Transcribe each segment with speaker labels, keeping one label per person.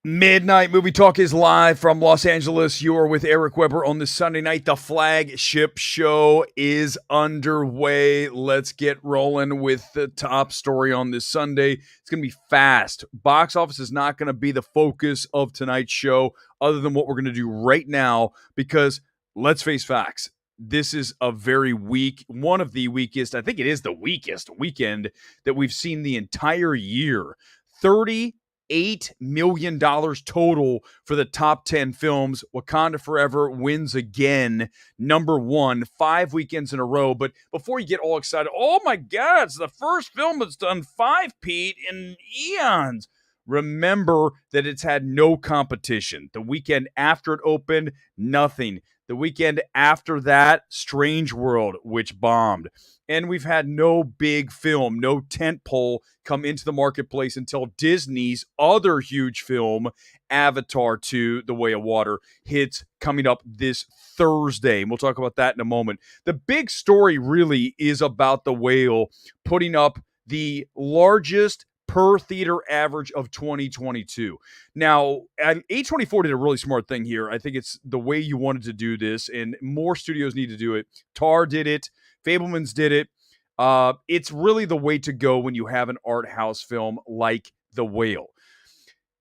Speaker 1: Midnight Movie Talk is live from Los Angeles. You are with Eric Weber on this Sunday night. The flagship show is underway. Let's get rolling with the top story on this Sunday. It's going to be fast. Box office is not going to be the focus of tonight's show, other than what we're going to do right now, because let's face facts. This is a very weak, one of the weakest, I think it is the weakest weekend that we've seen the entire year. $38 million total for the top 10 films. Wakanda Forever wins again, number one, 5 weekends in a row. But before you get all excited, oh my God, it's the first film that's done 5-peat in eons. Remember that it's had no competition. The weekend after it opened, nothing. The weekend after that, Strange World, which bombed. And we've had no big film, no tentpole come into the marketplace until Disney's other huge film, Avatar 2, The Way of Water, hits coming up this Thursday. And we'll talk about that in a moment. The big story really is about The Whale putting up the largest per theater average of 2022. Now, A24 did a really smart thing here. I think it's the way you wanted to do this, and more studios need to do it. Tar did it. Fabelmans did it. It's really the way to go when you have an art house film like The Whale.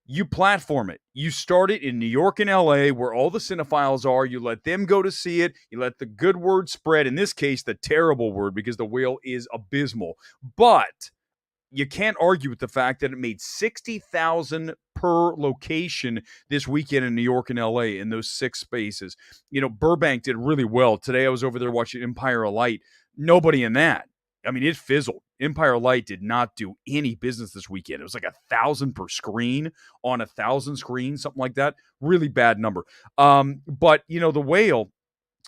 Speaker 1: You platform it. You start it in New York and LA, where all the cinephiles are. You let them go to see it. You let the good word spread. In this case, the terrible word, because The Whale is abysmal. But you can't argue with the fact that it made $60,000 per location this weekend in New York and LA in those 6 spaces. You know, Burbank did really well. Today I was over there watching Empire of Light. Nobody in that. I mean, it fizzled. Empire of Light did not do any business this weekend. It was like 1,000 per screen on 1,000 screens, something like that. Really bad number. But, you know, The Whale,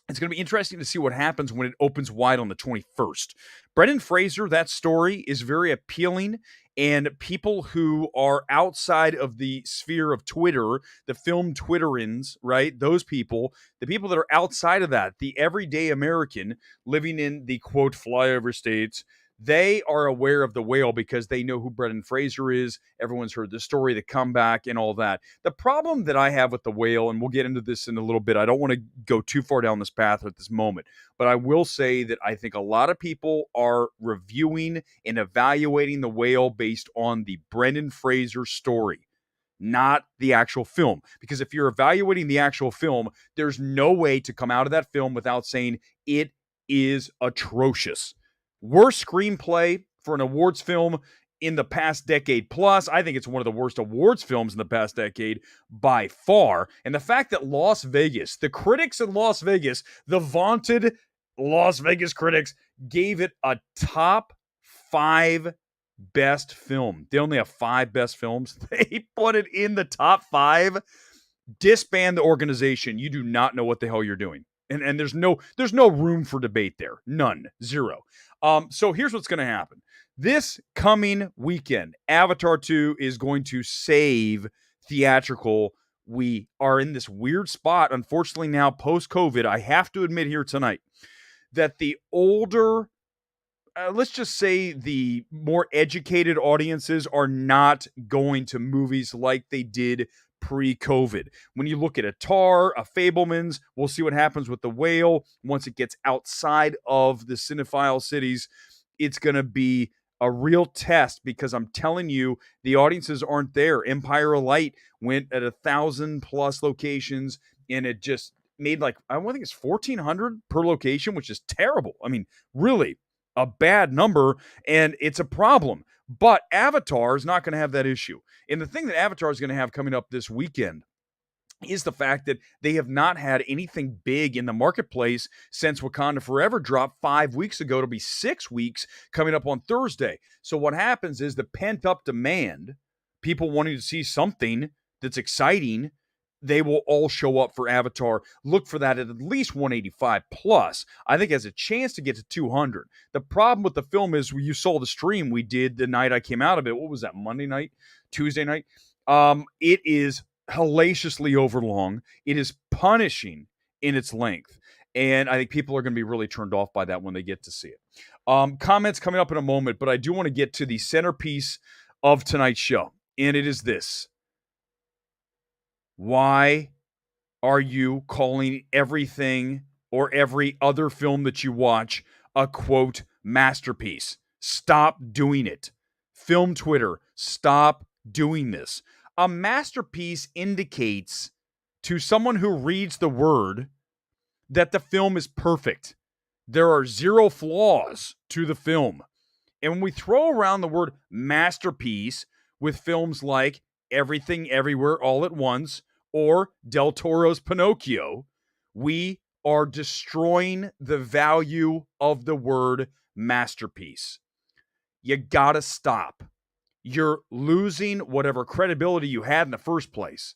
Speaker 1: it's going to be interesting to see what happens when it opens wide on the 21st. Brendan Fraser, that story is very appealing, and people who are outside of the sphere of Twitter, the film Twitterins, right? Those people, the people that are outside of that, the everyday American living in the, quote, flyover states, they are aware of The Whale because they know who Brendan Fraser is. Everyone's heard the story, the comeback, and all that. The problem that I have with The Whale, and we'll get into this in a little bit, I don't want to go too far down this path at this moment, but I will say that I think a lot of people are reviewing and evaluating The Whale based on the Brendan Fraser story, not the actual film. Because if you're evaluating the actual film, there's no way to come out of that film without saying it is atrocious. Worst screenplay for an awards film in the past decade plus. I think it's one of the worst awards films in the past decade by far. And the fact that Las Vegas, the critics in Las Vegas, the vaunted Las Vegas critics, gave it a top 5 best film. They only have 5 best films. They put it in the top 5. Disband the organization. You do not know what the hell you're doing. And there's no room for debate there. None. Zero. So here's what's going to happen. This coming weekend, Avatar 2 is going to save theatrical. We are in this weird spot, unfortunately now post-COVID. I have to admit here tonight that the older, let's just say the more educated audiences are not going to movies like they did pre-COVID. When you look at a Tar, a Fabelmans, we'll see what happens with The Whale. Once it gets outside of the cinephile cities, it's going to be a real test, because I'm telling you, the audiences aren't there. Empire of Light went at 1,000 plus locations, and it just made like, I think it's 1,400 per location, which is terrible. I mean, really a bad number, and it's a problem. But Avatar is not going to have that issue. And the thing that Avatar is going to have coming up this weekend is the fact that they have not had anything big in the marketplace since Wakanda Forever dropped 5 weeks ago. It'll be 6 weeks coming up on Thursday. So what happens is the pent-up demand, people wanting to see something that's exciting, they will all show up for Avatar. Look for that at least 185 plus. I think it has a chance to get to 200. The problem with the film is, you saw the stream we did the night I came out of it. What was that, Monday night? Tuesday night? It is hellaciously overlong. It is punishing in its length. And I think people are going to be really turned off by that when they get to see it. Comments coming up in a moment, but I do want to get to the centerpiece of tonight's show. And it is this. Why are you calling everything or every other film that you watch a quote masterpiece? Stop doing it. Film Twitter, stop doing this. A masterpiece indicates to someone who reads the word that the film is perfect. There are zero flaws to the film. And when we throw around the word masterpiece with films like Everything Everywhere All at Once or Del Toro's Pinocchio, we are destroying the value of the word masterpiece. You gotta stop. You're losing whatever credibility you had in the first place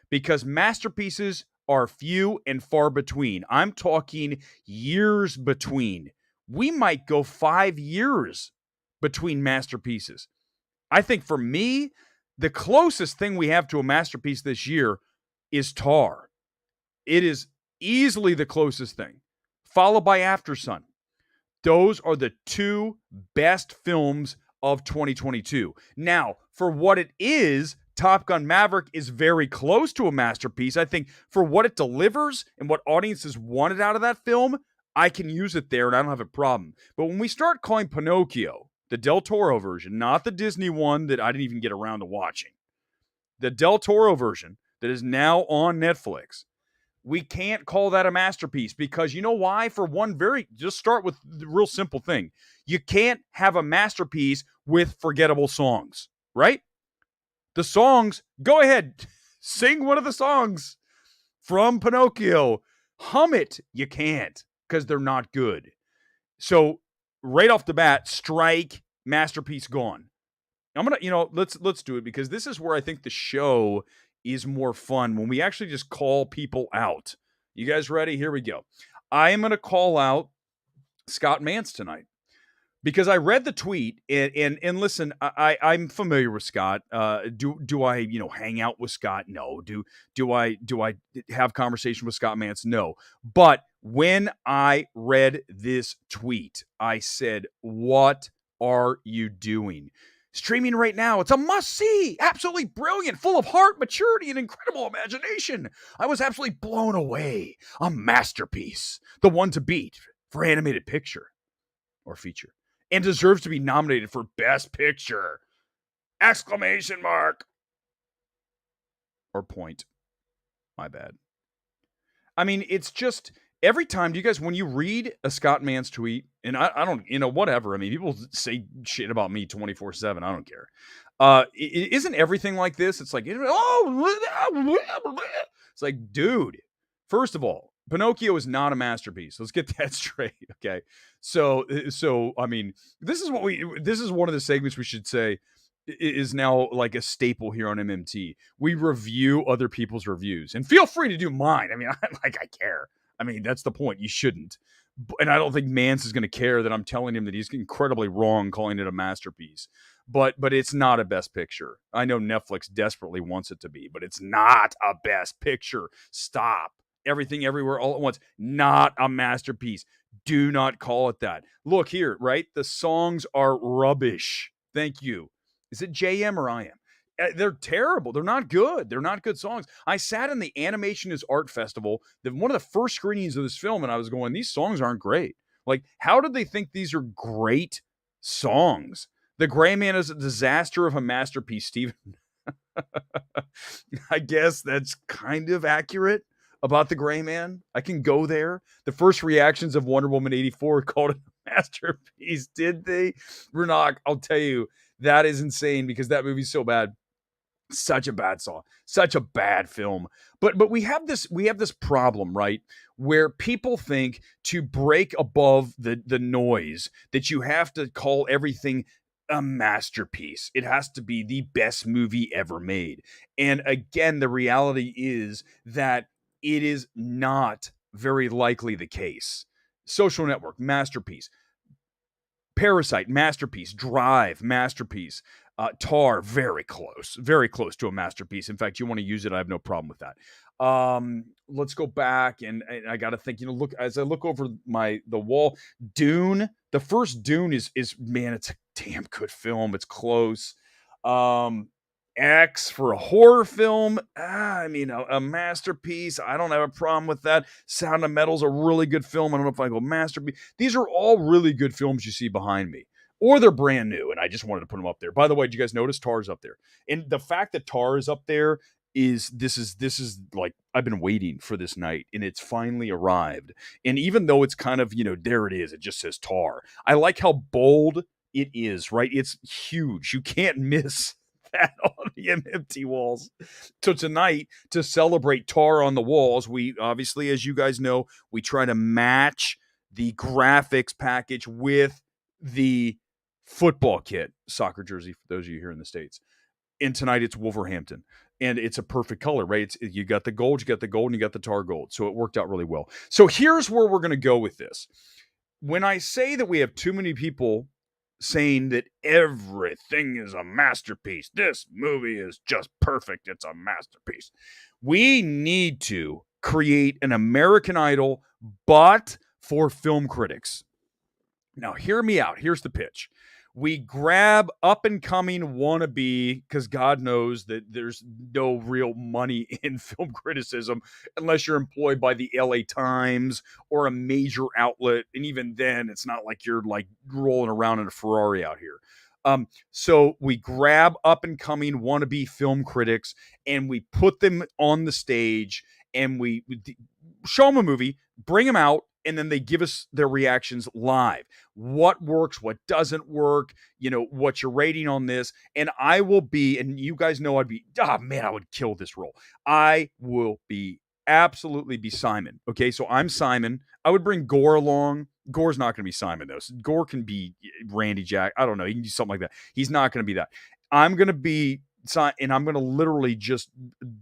Speaker 1: because masterpieces are few and far between. I'm talking years between. We might go 5 years between masterpieces. I think for me, the closest thing we have to a masterpiece this year is Tar. It is easily the closest thing, followed by After Sun. Those are the two best films of 2022. Now, for what it is, Top Gun Maverick is very close to a masterpiece. I think for what it delivers and what audiences wanted out of that film, I can use it there and I don't have a problem. But when we start calling Pinocchio, the Del Toro version, not the Disney one that I didn't even get around to watching, the Del Toro version that is now on Netflix, we can't call that a masterpiece because you know why? For one just start with the real simple thing. You can't have a masterpiece with forgettable songs, right? The songs, go ahead, sing one of the songs from Pinocchio. Hum it. You can't because they're not good. So right off the bat, strike masterpiece gone. I'm gonna, let's do it because this is where I think the show is more fun when we actually just call people out. You guys ready? Here we go. I am gonna call out Scott Mance tonight because I read the tweet and listen, I'm familiar with Scott. Do I hang out with Scott? No. Do I have conversation with Scott Mance? No. But when I read this tweet, I said, "What are you doing?" Streaming right now. It's a must-see. Absolutely brilliant, full of heart, maturity, and incredible imagination. I was absolutely blown away. A masterpiece. The one to beat for animated picture or feature. And deserves to be nominated for Best Picture. Exclamation mark. Or point. My bad. I mean, it's just every time, do you guys, when you read a Scott Mance tweet, and I don't, whatever. I mean, people say shit about me 24/7. I don't care. It isn't everything like this. It's like, it's like, dude, first of all, Pinocchio is not a masterpiece. Let's get that straight. Okay. So, I mean, this is one of the segments we should say is now like a staple here on MMT. We review other people's reviews and feel free to do mine. I mean, I care. I mean, that's the point. You shouldn't. And I don't think Mance is going to care that I'm telling him that he's incredibly wrong calling it a masterpiece. But it's not a best picture. I know Netflix desperately wants it to be, but it's not a best picture. Stop. Everything Everywhere All at Once. Not a masterpiece. Do not call it that. Look here, right? The songs are rubbish. Thank you. Is it JM or IM? They're terrible. They're not good. They're not good songs. I sat in the Animation is Art Festival, one of the first screenings of this film, and I was going, these songs aren't great. Like, how did they think these are great songs? The Gray Man is a disaster of a masterpiece, Steven. I guess that's kind of accurate about the Gray Man. I can go there. The first reactions of Wonder Woman 84 called it a masterpiece. Did they? Renog, I'll tell you, that is insane because that movie's so bad. Such a bad song, such a bad film. But we have this problem, right? Where people think to break above the noise that you have to call everything a masterpiece. It has to be the best movie ever made. And again, the reality is that it is not very likely the case. Social Network, masterpiece. Parasite, masterpiece. Drive, masterpiece. Tar, very close to a masterpiece. In fact, you want to use it, I have no problem with that. Let's go back and I got to think, look, as I look over the wall, Dune, the first Dune is man, it's a damn good film. It's close. X for a horror film. I mean, a masterpiece. I don't have a problem with that. Sound of Metal's a really good film. I don't know if I go masterpiece. These are all really good films you see behind me, or they're brand new, and I just wanted to put them up there. By the way, did you guys notice Tar's up there? And the fact that Tar is up there is this is like I've been waiting for this night, and it's finally arrived. And even though it's kind of, there it is, it just says Tar. I like how bold it is, right? It's huge. You can't miss that on the empty walls. So tonight, to celebrate Tar on the walls, we obviously, as you guys know, we try to match the graphics package with the football kit, soccer jersey for those of you here in the States. And tonight it's Wolverhampton. And it's a perfect color, right? You got the gold, and you got the Tar gold. So it worked out really well. So here's where we're going to go with this. When I say that we have too many people saying that everything is a masterpiece, this movie is just perfect, it's a masterpiece, we need to create an American Idol, but for film critics. Now, hear me out. Here's the pitch. We grab up-and-coming wannabe, because God knows that there's no real money in film criticism unless you're employed by the LA Times or a major outlet. And even then, it's not like you're like rolling around in a Ferrari out here. So we grab up-and-coming wannabe film critics and we put them on the stage and we show them a movie, bring them out, and then they give us their reactions live. What works, what doesn't work, what's your rating on this? And I will be, and you guys know I would kill this role. I will absolutely be Simon. Okay, so I'm Simon. I would bring Gore along. Gore's not going to be Simon, though. So Gore can be Randy Jack. I don't know. He can do something like that. He's not going to be that. I'm going to be, and I'm going to literally just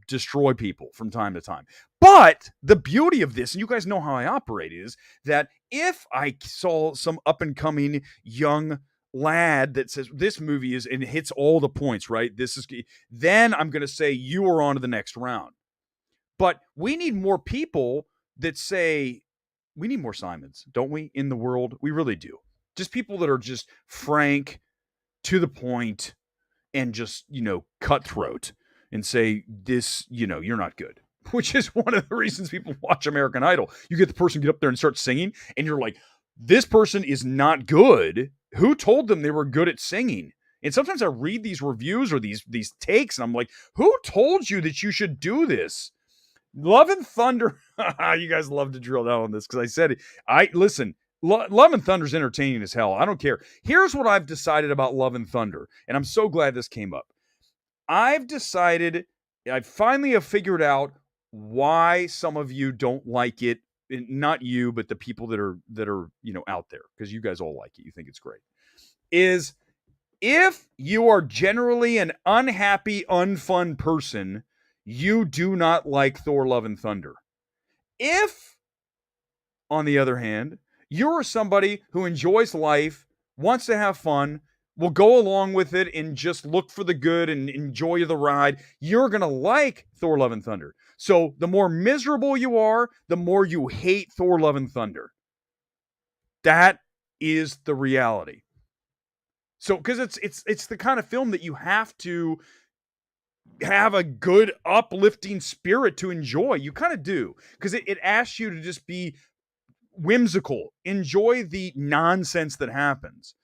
Speaker 1: destroy people from time to time. But the beauty of this, and you guys know how I operate, is that if I saw some up-and-coming young lad that says this movie is, and hits all the points, right? Then I'm going to say you are on to the next round. But we need more people that say, we need more Simons, don't we, in the world? We really do. Just people that are just frank, to the point, and just, cutthroat and say this, you're not good. Which is one of the reasons people watch American Idol. You get the person get up there and start singing, and you're like, this person is not good. Who told them they were good at singing? And sometimes I read these reviews or these takes, and I'm like, who told you that you should do this? Love and Thunder. You guys love to drill down on this because I said it. Listen, Love and Thunder is entertaining as hell. I don't care. Here's what I've decided about Love and Thunder, and I'm so glad this came up. I finally have figured out why some of you don't like it. Not you, but the people that are out there, because you guys all like it. You think it's great. Is if you are generally an unhappy, unfun person, you do not like Thor: Love and Thunder. If, on the other hand, you're somebody who enjoys life, wants to have fun, will go along with it and just look for the good and enjoy the ride, you're going to like Thor: Love and Thunder. So the more miserable you are, the more you hate Thor: Love and Thunder. That is the reality. So, because it's the kind of film that you have to have a good uplifting spirit to enjoy. You kind of do, because it asks you to just be whimsical, enjoy the nonsense that happens.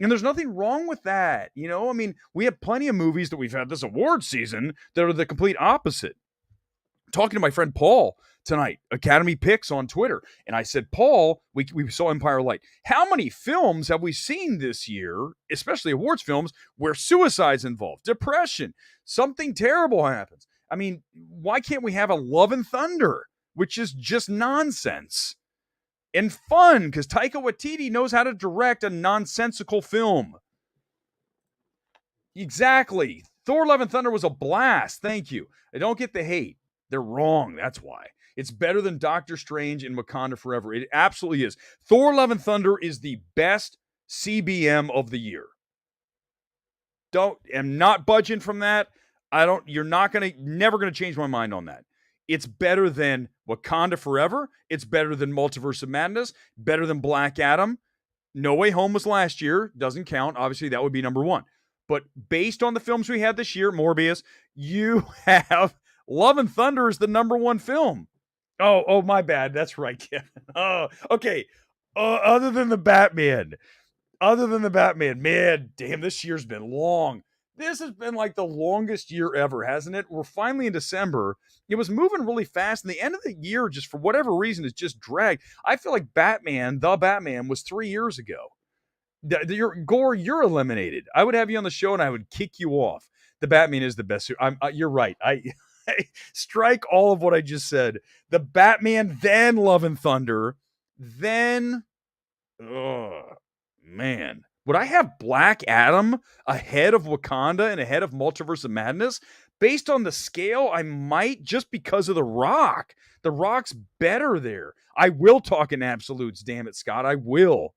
Speaker 1: And there's nothing wrong with that. I mean, we have plenty of movies that we've had this award season that are the complete opposite. Talking to my friend Paul tonight, Academy Picks on Twitter. And I said, Paul, we saw Empire Light. How many films have we seen this year, especially awards films, where suicide's involved, depression, something terrible happens? I mean, why can't we have a Love and Thunder, which is just nonsense and fun? Because Taika Waititi knows how to direct a nonsensical film. Exactly. Thor: Love and Thunder was a blast. Thank you. I don't get the hate. They're wrong. That's why. It's better than Doctor Strange and Wakanda Forever. It absolutely is. Thor: Love and Thunder is the best CBM of the year. I'm not budging from that. Never going to change my mind on that. It's better than Wakanda Forever. It's better than Multiverse of Madness. Better than Black Adam. No Way Home was last year. Doesn't count. Obviously, that would be number one. But based on the films we had this year, Morbius, you have Love and Thunder is the number one film. Oh, my bad. That's right, Kevin. Oh, okay. Other than the Batman, man, damn, this year's been long. This has been like the longest year ever, hasn't it? We're finally in December. It was moving really fast, and the end of the year, just for whatever reason, is just dragged. I feel like the Batman, was 3 years ago. Gore, you're eliminated. I would have you on the show, and I would kick you off. The Batman is the best. You're right. I strike all of what I just said. The Batman, then Love and Thunder, then, oh man, would I have Black Adam ahead of Wakanda and ahead of Multiverse of Madness? Based on the scale, I might, just because of The Rock. The Rock's better there. I will talk in absolutes, damn it, Scott. I will.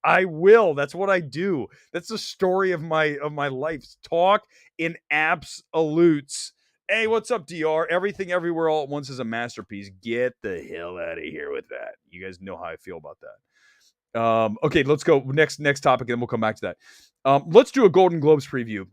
Speaker 1: I will. That's what I do. That's the story of my life. Talk in absolutes. Hey, what's up, DR? Everything Everywhere All at Once is a masterpiece. Get the hell out of here with that. You guys know how I feel about that. Okay, let's go next topic, and then we'll come back to that. Let's do a Golden Globes preview.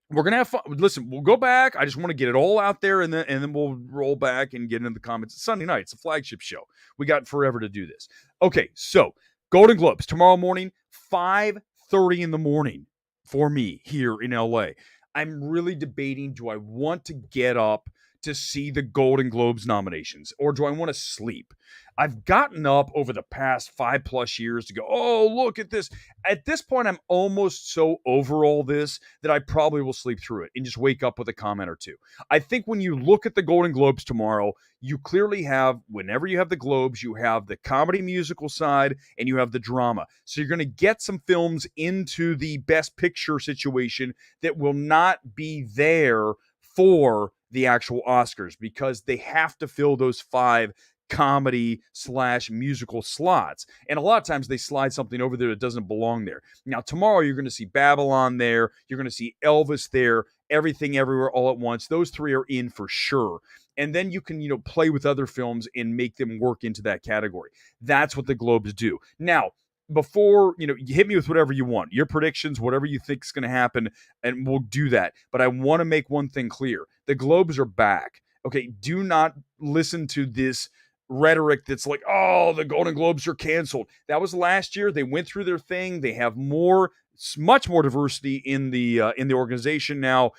Speaker 1: We're gonna have fun. Listen, we'll go back. I just want to get it all out there, and then we'll roll back and get into the comments. It's Sunday night. It's a flagship show. We got forever to do this. Okay, so Golden Globes tomorrow morning, 5:30 in the morning for me here in LA. I'm really debating, do I want to get up to see the Golden Globes nominations, or do I want to sleep? I've gotten up over the past 5+ years to go, oh, look at this. At this point, I'm almost so over all this that I probably will sleep through it and just wake up with a comment or two. I think when you look at the Golden Globes tomorrow, you clearly have, whenever you have the Globes, you have the comedy musical side and you have the drama. So you're going to get some films into the Best Picture situation that will not be there for the actual Oscars, because they have to fill those 5 comedy/musical slots. And a lot of times they slide something over there that doesn't belong there. Now, tomorrow you're going to see Babylon there. You're going to see Elvis there. Everything Everywhere All at Once. Those 3 are in for sure. And then you can, play with other films and make them work into that category. That's what the Globes do. Now, before, you hit me with whatever you want, your predictions, whatever you think is going to happen, and we'll do that. But I want to make one thing clear. The Globes are back. Okay, do not listen to this rhetoric that's like, oh, the Golden Globes are canceled. That was last year. They went through their thing. They have much more diversity in the organization now.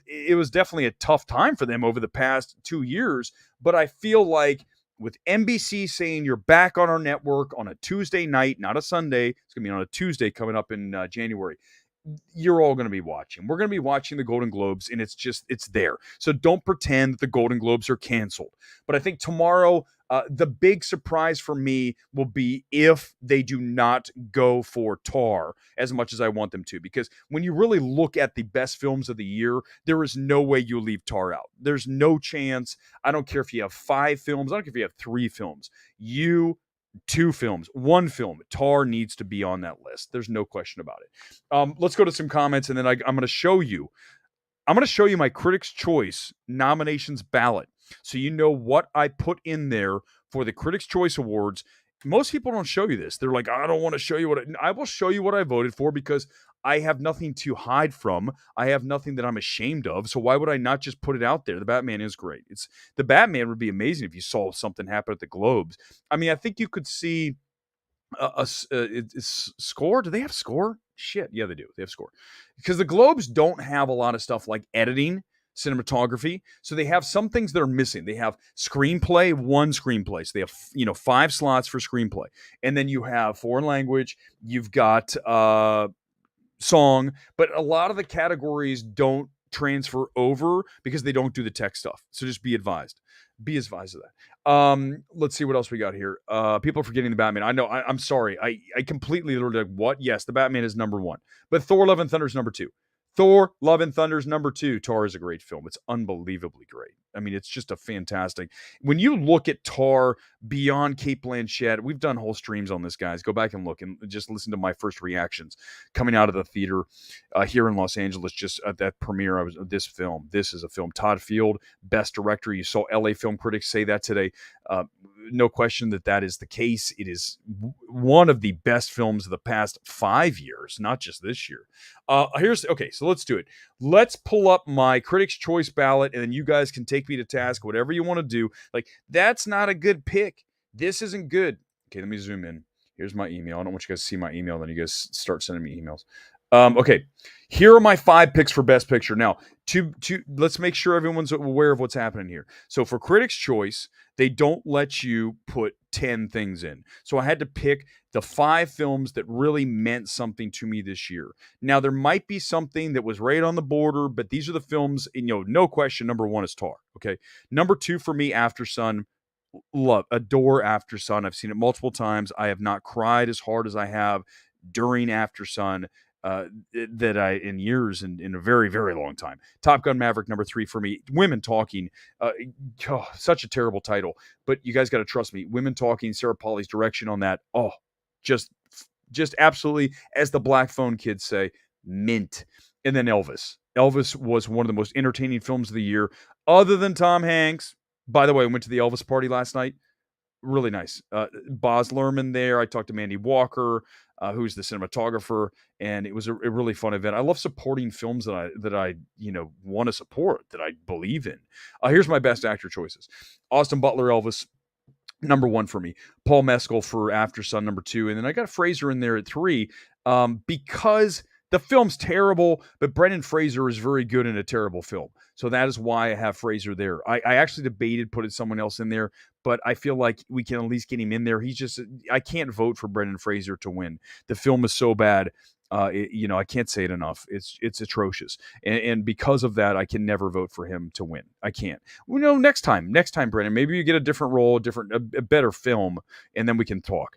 Speaker 1: It was definitely a tough time for them over the past 2 years, but I feel like with NBC saying you're back on our network on a Tuesday night, not a Sunday, it's going to be on a Tuesday coming up in January, you're all going to be watching. We're going to be watching the Golden Globes, and it's there. So don't pretend that the Golden Globes are canceled. But I think tomorrow, the big surprise for me will be if they do not go for Tar as much as I want them to. Because when you really look at the best films of the year, there is no way you leave Tar out. There's no chance. I don't care if you have 5 films. I don't care if you have 3 films. 2 films, 1 film, Tar needs to be on that list. There's no question about it. Let's go to some comments, and then I'm going to show you. I'm going to show you my Critics' Choice nominations ballot, so you know what I put in there for the Critics' Choice Awards. Most people don't show you this. They're like, I don't want to show you I will show you what I voted for, because I have nothing to hide from. I have nothing that I'm ashamed of. So why would I not just put it out there? The Batman is great. The Batman would be amazing if you saw something happen at the Globes. I mean, I think you could see Score. Do they have Score? Shit. Yeah, they do. They have Score. Because the Globes don't have a lot of stuff like editing, cinematography. So they have some things that are missing. They have screenplay, 1 screenplay. So they have 5 slots for screenplay. And then you have foreign language. You've got song, but a lot of the categories don't transfer over because they don't do the tech stuff. So just be advised. Be advised of that. Let's see what else we got here. People are forgetting the Batman. I know. I'm sorry. I completely literally like, what? Yes, the Batman is number 1, but Thor: Love and Thunder is number 2. Thor: Love and Thunder is number 2. Tar is a great film. It's unbelievably great. I mean, it's just a fantastic. When you look at Tar beyond Cate Blanchett, we've done whole streams on this, guys. Go back and look and just listen to my first reactions coming out of the theater here in Los Angeles. Just at that premiere, this film. This is a film. Todd Field, best director. You saw LA film critics say that today. no question that is the case. It is one of the best films of the past 5 years, not just this year. So let's do it. Let's pull up my Critics' Choice ballot, and then you guys can take me to task, whatever you want to do. Like, that's not a good pick. This isn't good. Okay, let me zoom in. Here's my email. I don't want you guys to see my email, then you guys start sending me emails. Okay, here are my 5 picks for Best Picture. Now, let's make sure everyone's aware of what's happening here. So for Critics' Choice, they don't let you put 10 things in. So I had to pick the 5 films that really meant something to me this year. Now, there might be something that was right on the border, but these are the films, no question, number 1 is Tar, okay? Number 2 for me, After Sun. Adore After Sun. I've seen it multiple times. I have not cried as hard as I have during After Sun that I in years and in a very, very long time. Top Gun Maverick, number 3 for me. Women Talking, such a terrible title, but you guys got to trust me. Women Talking, Sarah Polley's direction on that, just absolutely, as the Black Phone kids say, mint. And then Elvis. Elvis was one of the most entertaining films of the year, other than Tom Hanks. By the way, I went to the Elvis party last night. Really nice. Boz Lerman there. I talked to Mandy Walker, who's the cinematographer, and it was a really fun event. I love supporting films that I want to support, that I believe in. Here's my Best Actor choices: Austin Butler, Elvis, number 1 for me. Paul Mescal for After Sun, number 2, and then I got Fraser in there at 3 because the film's terrible, but Brendan Fraser is very good in a terrible film. So that is why I have Fraser there. I actually debated putting someone else in there, but I feel like we can at least get him in there. I can't vote for Brendan Fraser to win. The film is so bad. I can't say it enough. It's atrocious. And because of that, I can never vote for him to win. I can't. Next time, Brendan, maybe you get a different role, a better film, and then we can talk.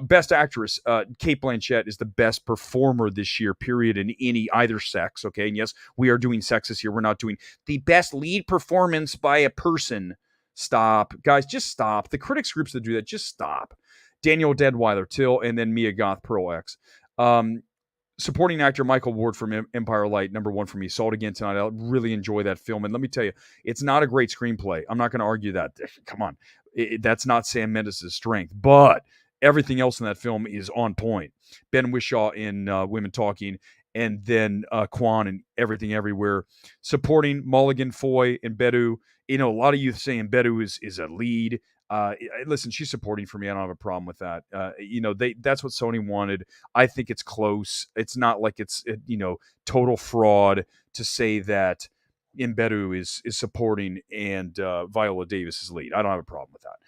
Speaker 1: Best Actress, Cate Blanchett is the best performer this year, period, in either sex. Okay. And yes, we are doing sexes here. We're not doing the best lead performance by a person. Stop. Guys, just stop. The critics groups that do that, just stop. Daniel Deadwyler, Till, and then Mia Goth, Pearl X. Supporting actor Michael Ward from Empire Light, number 1 for me. Saw it again tonight. I really enjoy that film. And let me tell you, it's not a great screenplay. I'm not going to argue that. Come on. That's not Sam Mendes' strength. But everything else in that film is on point. Ben Whishaw in Women Talking, and then Kwan and Everything Everywhere. Supporting Mulligan, Foy, and Bedu. A lot of you saying Bedu is a lead. Listen, she's supporting for me. I don't have a problem with that. That's what Sony wanted. I think it's close. It's not like it's total fraud to say that Mbedu is supporting and Viola Davis is lead. I don't have a problem with that.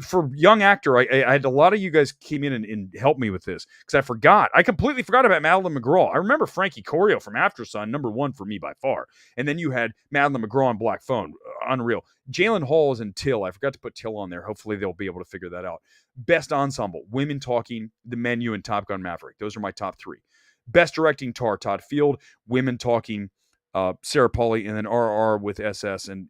Speaker 1: For young actor, I had a lot of you guys came in and helped me with this because I forgot. I completely forgot about Madeline McGraw. I remember Frankie Corio from After Sun, number 1 for me by far. And then you had Madeline McGraw on Black Phone. Unreal. Jalen Hall is in Till. I forgot to put Till on there. Hopefully they'll be able to figure that out. Best Ensemble, Women Talking, The Menu, and Top Gun Maverick. Those are my top 3. Best Directing, Tar, Todd Field, Women Talking, Sarah Polley, and then RR with SS. And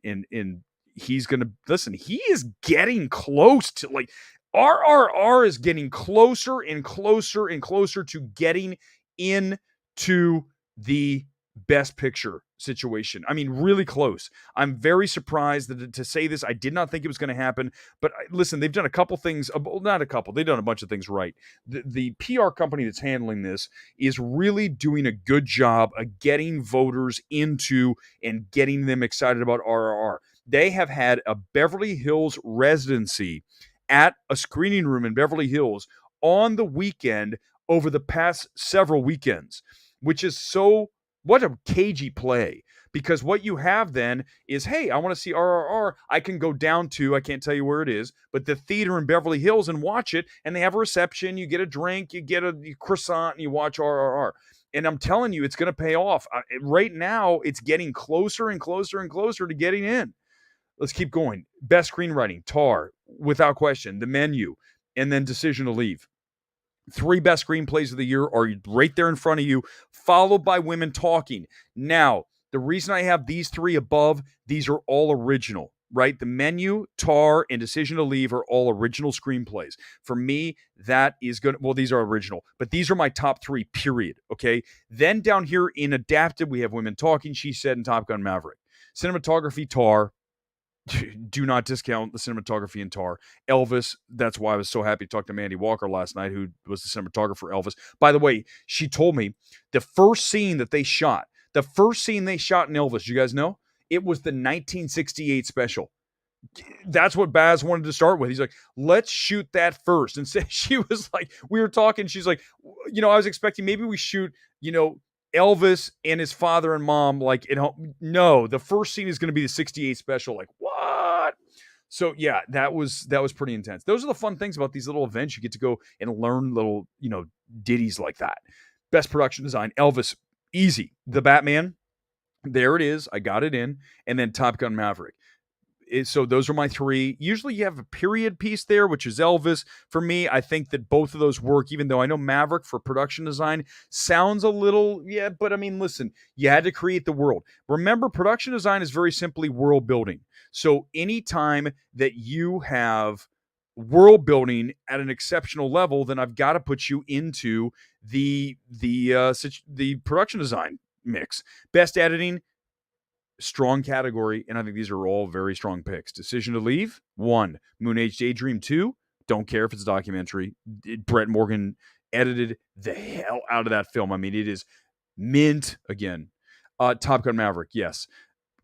Speaker 1: he's going to, listen, he is getting close to, like, RRR is getting closer and closer and closer to getting into the Best Picture situation. I mean, really close. I'm very surprised to say this. I did not think it was going to happen, but listen, they've done a couple things, not a couple, they've done a bunch of things right. The PR company that's handling this is really doing a good job of getting voters into and getting them excited about RRR. They have had a Beverly Hills residency at a screening room in Beverly Hills on the weekend over the past several weekends, which is what a cagey play, because what you have then is, hey, I want to see RRR. I can go down to, I can't tell you where it is, but the theater in Beverly Hills and watch it. And they have a reception. You get a drink, you get a croissant, and you watch RRR. And I'm telling you, it's going to pay off. Right now, it's getting closer and closer and closer to getting in. Let's keep going. Best screenwriting, Tar, without question. The Menu, and then Decision to Leave. 3 best screenplays of the year are right there in front of you, followed by Women Talking. Now, the reason I have these 3 above, these are all original, right? The Menu, Tar, and Decision to Leave are all original screenplays. For me, that is good. Well, these are original, but these are my top 3, period, okay? Then down here in adapted, we have Women Talking, She Said, and Top Gun Maverick. Cinematography, Tar. Do not discount the cinematography in Tar. Elvis, that's why I was so happy to talk to Mandy Walker last night, who was the cinematographer Elvis. By the way, she told me the first scene they shot in Elvis, you guys know? It was the 1968 special. That's what Baz wanted to start with. He's like, let's shoot that first. And so she was like, we were talking. She's like, I was expecting maybe we shoot, Elvis and his father and mom like at home. No, the first scene is going to be the 68 special. Like, what? So yeah, that was pretty intense. Those are the fun things about these little events. You get to go and learn little, ditties like that. Best production design, Elvis, easy. The Batman, there it is. I got it in. And then Top Gun Maverick. So those are my three. Usually you have a period piece there, which is Elvis. For me, I think that both of those work, even though I know Maverick for production design sounds a little, but I mean, listen, you had to create the world. Remember, production design is very simply world building. So anytime that you have world building at an exceptional level, then I've got to put you into the production design mix. Best editing, strong category, and I think these are all very strong picks. Decision to Leave, 1. Moon Age Daydream, 2. Don't care if it's a documentary. Brett Morgan edited the hell out of that film. I mean, it is mint again. Top Gun Maverick, yes.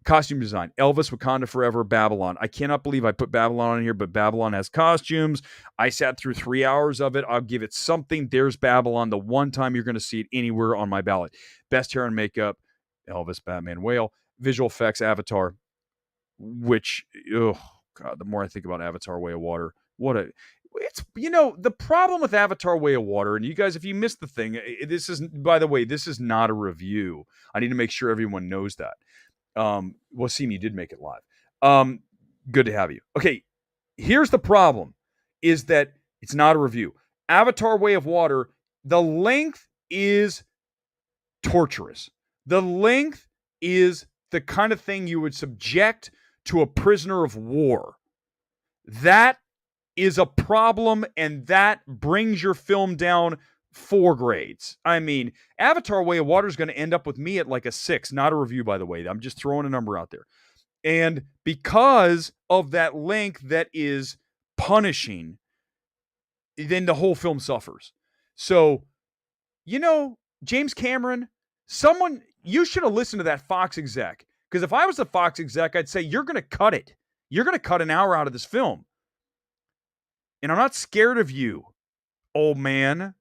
Speaker 1: Costume design, Elvis, Wakanda Forever, Babylon. I cannot believe I put Babylon on here, but Babylon has costumes. I sat through 3 hours of it. I'll give it something. There's Babylon, the one time you're going to see it anywhere on my ballot. Best hair and makeup, Elvis, Batman, Whale. Visual effects, Avatar, which, oh God, the more I think about Avatar Way of Water, it's, the problem with Avatar Way of Water, and you guys, if you missed the thing, this is, by the way, this is not a review. I need to make sure everyone knows that. Wasim, you did make it live. Good to have you. Okay, here's the problem, is that it's not a review. Avatar Way of Water, the length is torturous. The length is the kind of thing you would subject to a prisoner of war. That is a problem, and that brings your film down 4 grades. I mean, Avatar Way of Water is going to end up with me at like a 6. Not a review, by the way. I'm just throwing a number out there. And because of that length that is punishing, then the whole film suffers. So, James Cameron, you should have listened to that Fox exec. Because if I was the Fox exec, I'd say, you're going to cut it. You're going to cut an hour out of this film. And I'm not scared of you, old man.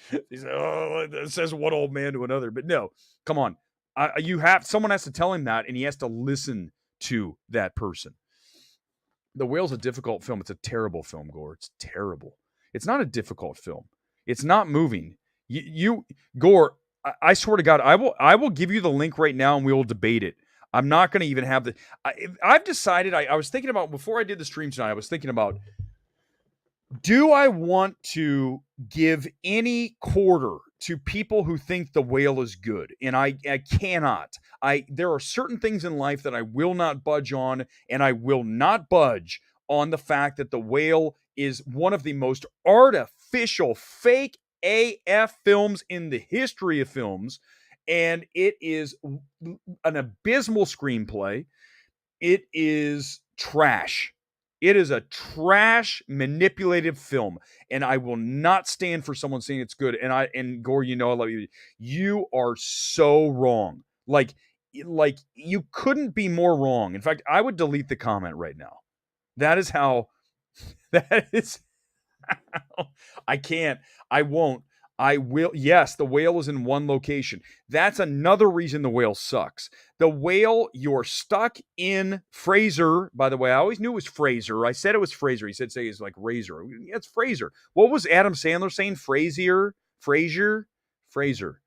Speaker 1: He said, it says one old man to another. But no, come on. Someone has to tell him that, and he has to listen to that person. The Whale's a difficult film. It's a terrible film, Gore. It's terrible. It's not a difficult film. It's not moving. Gore, I swear to God, I will give you the link right now and we will debate it. I'm not going to even have I've decided, I was thinking about, before I did the stream tonight, I was thinking about, do I want to give any quarter to people who think The Whale is good? And I cannot. There are certain things in life that I will not budge on, and I will not budge on the fact that The Whale is one of the most artificial, fake AF films in the history of films, and it is an abysmal screenplay. It is trash. It is a trash, manipulative film, and I will not stand for someone saying it's good. And Gore, I love you. You are so wrong. Like you couldn't be more wrong. In fact, I would delete the comment right now. That is how. That is. I can't. I won't. I will. Yes, The Whale is in one location. That's another reason The Whale sucks. The Whale, you're stuck in Fraser. By the way, I always knew it was Fraser. I said it was Fraser. He said, say it's like Razor. It's Fraser. What was Adam Sandler saying? Frazier? Fraser.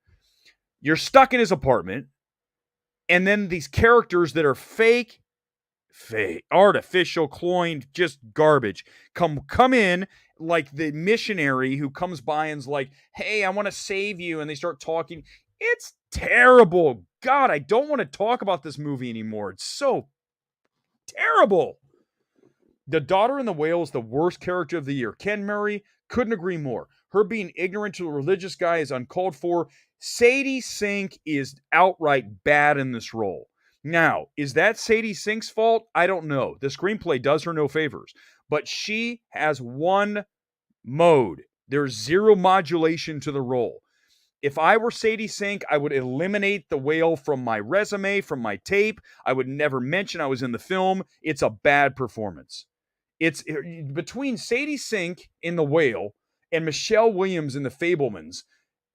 Speaker 1: You're stuck in his apartment. And then these characters that are fake, artificial, cloying, just garbage, come in, like the missionary who comes by and's like, hey, I want to save you. And they start talking. It's terrible. God, I don't want to talk about this movie anymore. It's so terrible. The daughter in The Whale is the worst character of the year. Ken Murray, couldn't agree more. Her being ignorant to a religious guy is uncalled for. Sadie Sink is outright bad in this role. Now, is that Sadie Sink's fault? I don't know. The screenplay does her no favors, but she has one mode. There's zero modulation to the role. If I were Sadie Sink, I would eliminate the whale from my resume, from my tape. I would never mention I was in the film. It's a bad performance. It's between Sadie Sink in The Whale and Michelle Williams in The Fabelmans.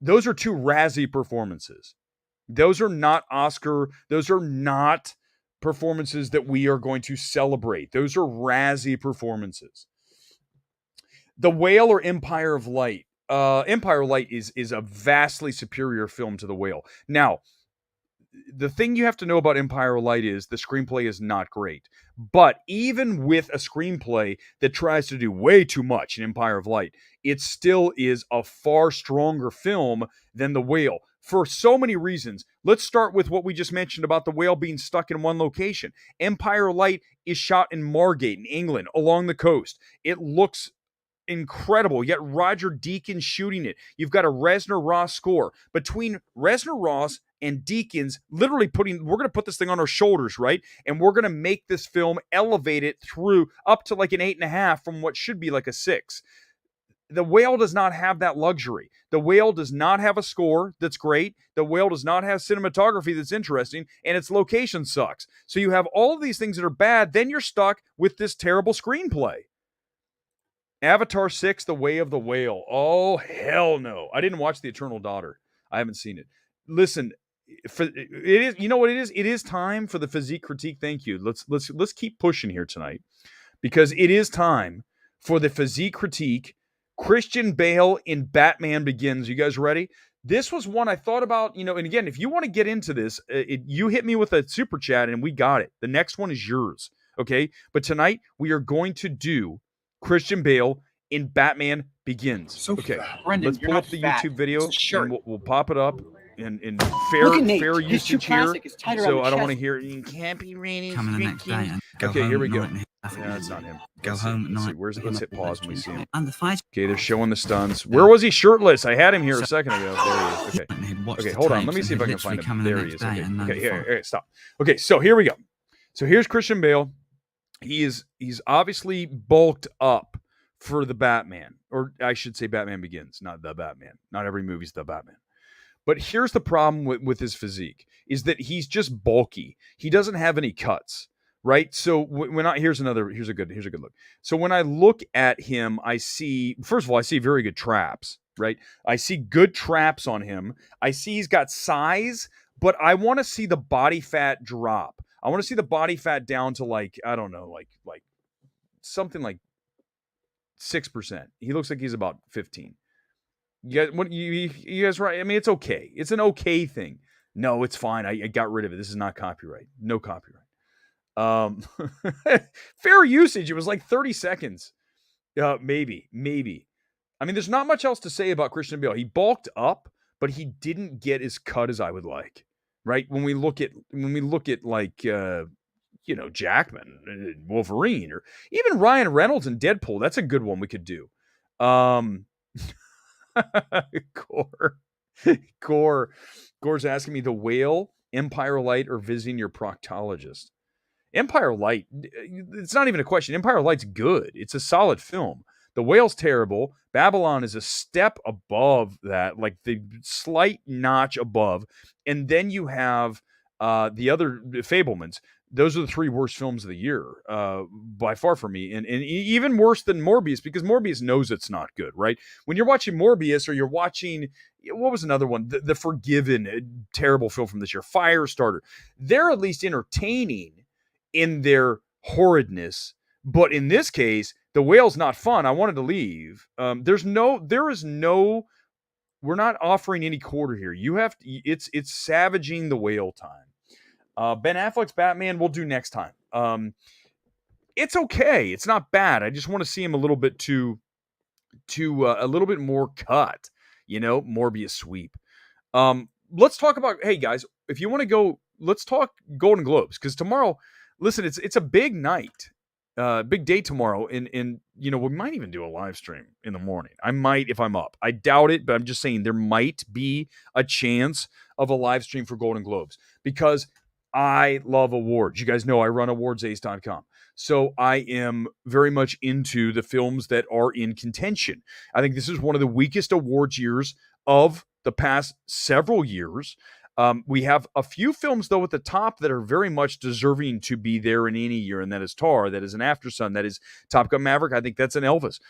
Speaker 1: Those are two Razzie performances. Those are not Oscar. Those are not performances that we are going to celebrate. Those are Razzie performances. The Whale or Empire of Light? Empire of Light is a vastly superior film to The Whale. Now, the thing you have to know about Empire of Light is the screenplay is not great. But even with a screenplay that tries to do way too much in Empire of Light, it still is a far stronger film than The Whale for so many reasons. Let's start with what we just mentioned about The Whale being stuck in one location. Empire of Light is shot in Margate in England along the coast. It looks incredible. Yet Roger Deakins shooting it. You've got a Reznor Ross score. Between Reznor Ross and Deakins, literally we're going to put this thing on our shoulders, right? And we're going to make this film elevate it through up to like an 8.5 from what should be like a 6. The Whale does not have that luxury. The Whale does not have a score that's great. The Whale does not have cinematography that's interesting, and its location sucks. So you have all of these things that are bad, then you're stuck with this terrible screenplay. Avatar 6, The Way of the Whale. Oh, hell no. I didn't watch The Eternal Daughter. I haven't seen it. Listen, it is, you know what it is? It is time for the Physique critique. Thank you. Let's keep pushing here tonight, because it is time for the Physique critique. Christian Bale in Batman Begins. You guys ready? This was one I thought about, and again, if you want to get into this, you hit me with a super chat and we got it. The next one is yours. Okay. But tonight we are going to do Christian Bale in Batman Begins.
Speaker 2: So,
Speaker 1: okay,
Speaker 2: Brendan,
Speaker 1: let's pull up the
Speaker 2: fat.
Speaker 1: YouTube video and we'll pop it up in fair usage here. So I don't want to hear campy rating.
Speaker 3: Come in the next day and go
Speaker 1: okay,
Speaker 3: home
Speaker 1: here we go.
Speaker 3: Yeah,
Speaker 1: That's not him.
Speaker 3: Go home at night.
Speaker 1: Let's hit pause when we see him.
Speaker 3: And the fight.
Speaker 1: Okay, they're showing the stunts. Where was he shirtless? I had him here a second ago. There he is. Okay, hold on. Let me see if I can find him. There he is. Okay, here, stop. Okay, so here we go. So here's Christian Bale. He's obviously bulked up for the Batman, or I should say Batman Begins, not the Batman. Not every movie's the Batman. But here's the problem with his physique, is that he's just bulky. He doesn't have any cuts, right? So here's a good look. So when I look at him, I see, first of all, I see very good traps, right? I see good traps on him. I see he's got size, but I want to see the body fat drop. I want to see the body fat down to like, I don't know, like something like 6%. He looks like he's about 15. You guys right? I mean, it's okay. It's an okay thing. No, it's fine. I got rid of it. This is not copyright. No copyright. Fair usage. It was like 30 seconds. Maybe. I mean, there's not much else to say about Christian Bale. He bulked up, but he didn't get as cut as I would like. Right? When we look at like Jackman, Wolverine, or even Ryan Reynolds in Deadpool, that's a good one we could do. Gore's asking me, The Whale, Empire Light, or visiting your proctologist. Empire Light, it's not even a question. Empire Light's good. It's a solid film. The Whale's terrible. Babylon is a step above that, like the slight notch above. And then you have the other Fabelmans. Those are the 3 worst films of the year, by far for me. And even worse than Morbius, because Morbius knows it's not good, right? When you're watching Morbius, or you're watching, what was another one? The Forgiven, terrible film from this year, Firestarter. They're at least entertaining in their horridness. But in this case, The Whale's not fun. I wanted to leave. We're not offering any quarter here. It's savaging The Whale time. Ben Affleck's Batman we'll do next time. It's okay. It's not bad. I just want to see him a little bit a little bit more cut, Morbius sweep. Let's talk about, hey guys, if you want to go, let's talk Golden Globes, because tomorrow, listen, it's a big night, big day tomorrow. And we might even do a live stream in the morning. I might, if I'm up. I doubt it, but I'm just saying there might be a chance of a live stream for Golden Globes, because I love awards. You guys know I run awardsace.com. So I am very much into the films that are in contention. I think this is one of the weakest awards years of the past several years. We have a few films, though, at the top that are very much deserving to be there in any year, and that is Tar, that is an Aftersun, that is Top Gun Maverick. I think that's an Elvis.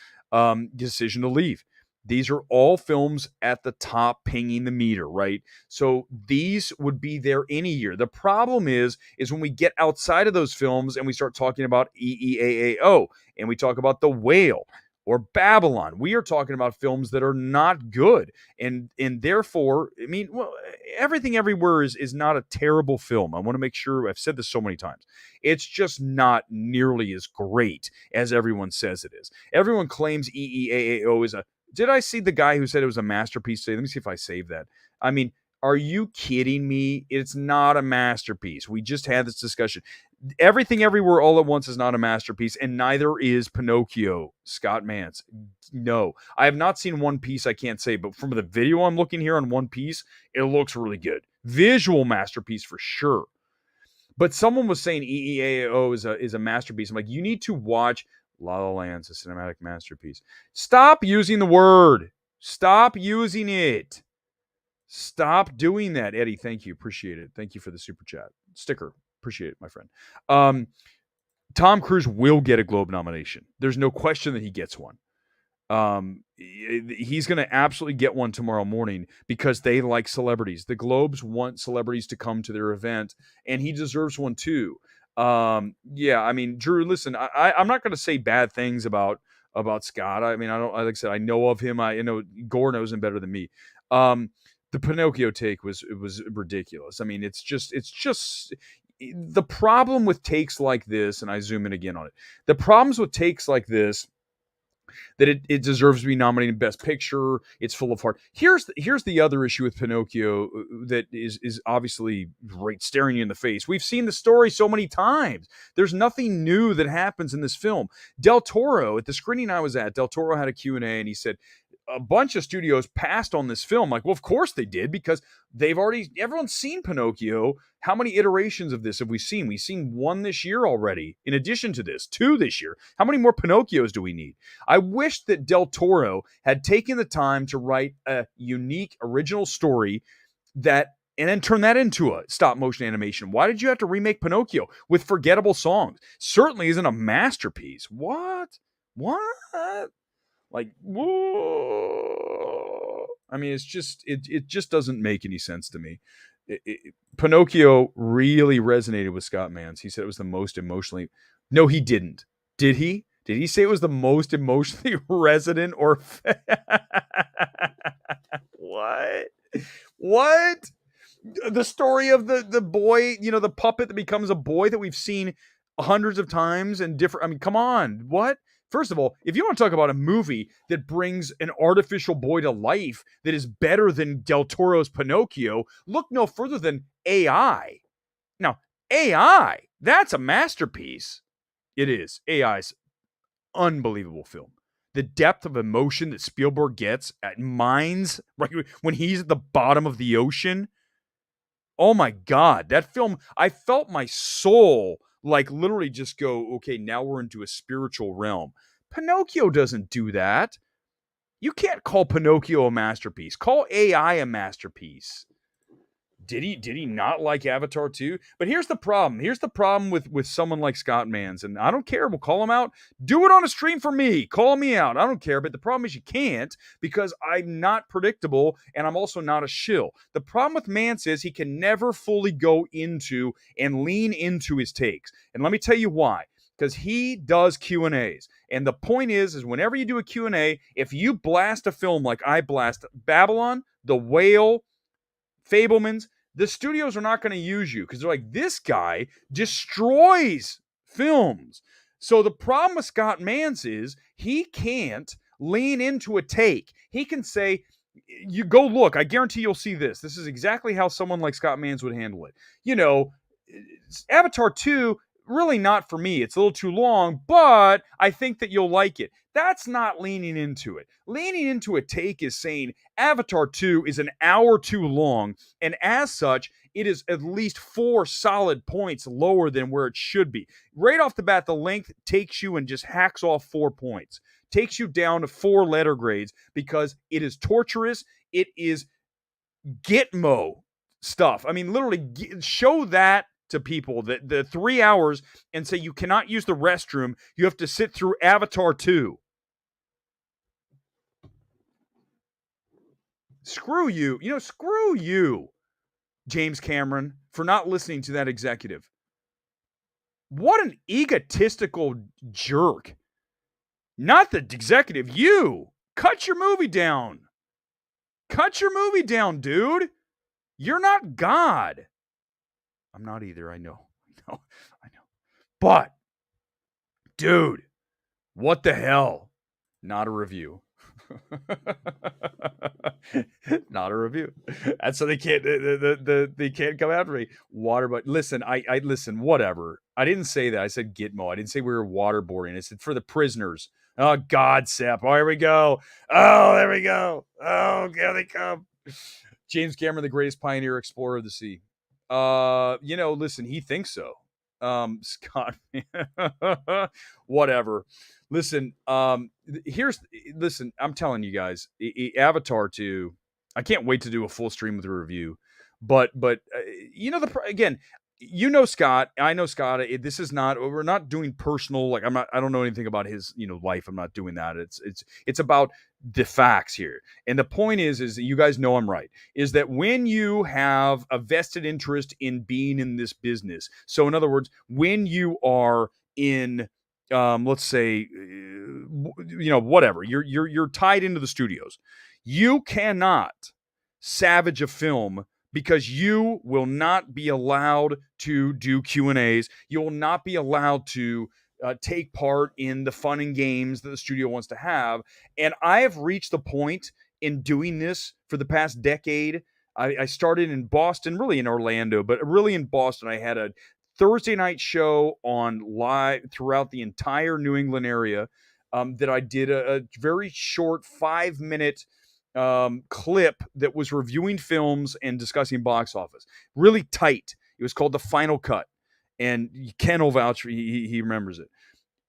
Speaker 1: Decision to Leave. These are all films at the top pinging the meter, right? So these would be there any year. The problem is when we get outside of those films and we start talking about EEAAO and we talk about The Whale or Babylon, we are talking about films that are not good. And therefore, I mean, well, Everything Everywhere is not a terrible film. I want to make sure, I've said this so many times. It's just not nearly as great as everyone says it is. Everyone claims EEAAO is a... Did I see the guy who said it was a masterpiece today? Let me see if I saved that. I mean, are you kidding me? It's not a masterpiece. We just had this discussion. Everything Everywhere All at Once is not a masterpiece, and neither is Pinocchio, Scott Mance. No. I have not seen One Piece, I can't say, but from the video I'm looking here on One Piece, it looks really good. Visual masterpiece for sure. But someone was saying EEAO is a masterpiece. I'm like, you need to watch La La Land's a cinematic masterpiece. Stop using the word. Stop using it. Stop doing that. Eddie, thank you. Appreciate it. Thank you for the super chat. Sticker. Appreciate it, my friend. Tom Cruise will get a Globe nomination. There's no question that he gets one. He's going to absolutely get one tomorrow morning because they like celebrities. The Globes want celebrities to come to their event, and he deserves one too. Yeah, I mean, Drew, listen, I'm not going to say bad things about Scott. I mean, I don't, like I said, I know of him. I know Gore knows him better than me. The Pinocchio take was ridiculous. I mean, it's just the problem with takes like this, and I zoom in again on it. The problems with takes like this, that it deserves to be nominated Best Picture. It's full of heart. Here's the other issue with Pinocchio that is obviously right staring you in the face. We've seen the story so many times. There's nothing new that happens in this film. Del Toro, at the screening I was at, Del Toro had a Q&A, and he said, a bunch of studios passed on this film. Like, well, of course they did, because everyone's seen Pinocchio. How many iterations of this have we seen? We've seen one this year already. In addition to this, two this year. How many more Pinocchios do we need? I wish that Del Toro had taken the time to write a unique, original story and then turn that into a stop motion animation. Why did you have to remake Pinocchio with forgettable songs? Certainly isn't a masterpiece. What? Like, whoa. I mean, it just doesn't make any sense to me. Pinocchio really resonated with Scott Mance. He said it was the most emotionally... No, he didn't. Did he? Did he say it was the most emotionally resonant or... What? The story of the boy, the puppet that becomes a boy that we've seen hundreds of times and different... I mean, come on. What? First of all, if you want to talk about a movie that brings an artificial boy to life that is better than Del Toro's Pinocchio, look no further than AI. Now, AI, that's a masterpiece. It is. AI's unbelievable film. The depth of emotion that Spielberg gets at Mines, right, when he's at the bottom of the ocean. Oh my God, that film, I felt my soul like literally just go, okay, now we're into a spiritual realm. Pinocchio doesn't do that. You can't call Pinocchio a masterpiece. Call AI a masterpiece. Did he not like Avatar 2? But here's the problem. Here's the problem with someone like Scott Mance. And I don't care. We'll call him out. Do it on a stream for me. Call me out. I don't care. But the problem is you can't, because I'm not predictable and I'm also not a shill. The problem with Mance is he can never fully go into and lean into his takes. And let me tell you why. Because he does Q&As. And the point is whenever you do a Q&A, if you blast a film like I blast Babylon, The Whale, Fablemans, the studios are not going to use you because they're like, this guy destroys films. So the problem with Scott Mance is he can't lean into a take. He can say, you go look, I guarantee you'll see this. This is exactly how someone like Scott Mance would handle it. Avatar 2 really not for me. It's a little too long, but I think that you'll like it. That's not leaning into it. Leaning into a take is saying Avatar 2 is an hour too long, and as such, it is at least 4 solid points lower than where it should be. Right off the bat, the length takes you and just hacks off 4 points. Takes you down to 4 letter grades because it is torturous. It is Gitmo stuff. I mean, literally show that to people, that the 3 hours, and say you cannot use the restroom. You have to sit through Avatar 2. Screw you. Screw you, James Cameron, for not listening to that executive. What an egotistical jerk. Not the executive, you. Cut your movie down. Cut your movie down, dude. You're not God. I'm not either, I know. I know. But, dude, what the hell? Not a review. Not a review. And so they can't they can't come after me. But listen, I listen, whatever. I didn't say that. I said Gitmo. I didn't say we were waterboarding. I said for the prisoners. Oh God, Sepp. Oh, here we go. Oh, there we go. Oh, here they come. James Cameron, the greatest pioneer explorer of the sea. Listen, he thinks so. Scott, whatever. Listen, I'm telling you guys, Avatar 2, I can't wait to do a full stream with a review, but again, Scott, I know Scott, we're not doing personal, like I don't know anything about his, life. I'm not doing that. It's about the facts here. And the point is that you guys know I'm right, is that when you have a vested interest in being in this business, so in other words, when you are in, let's say, whatever, you're tied into the studios, you cannot savage a film because you will not be allowed to do Q&As. You will not be allowed to take part in the fun and games that the studio wants to have. And I have reached the point in doing this for the past decade. I started in Boston, really in Orlando, but really in Boston. I had a Thursday night show on live throughout the entire New England area that I did a very short 5-minute clip that was reviewing films and discussing box office. Really tight. It was called The Final Cut. And Ken will vouch for, he remembers it.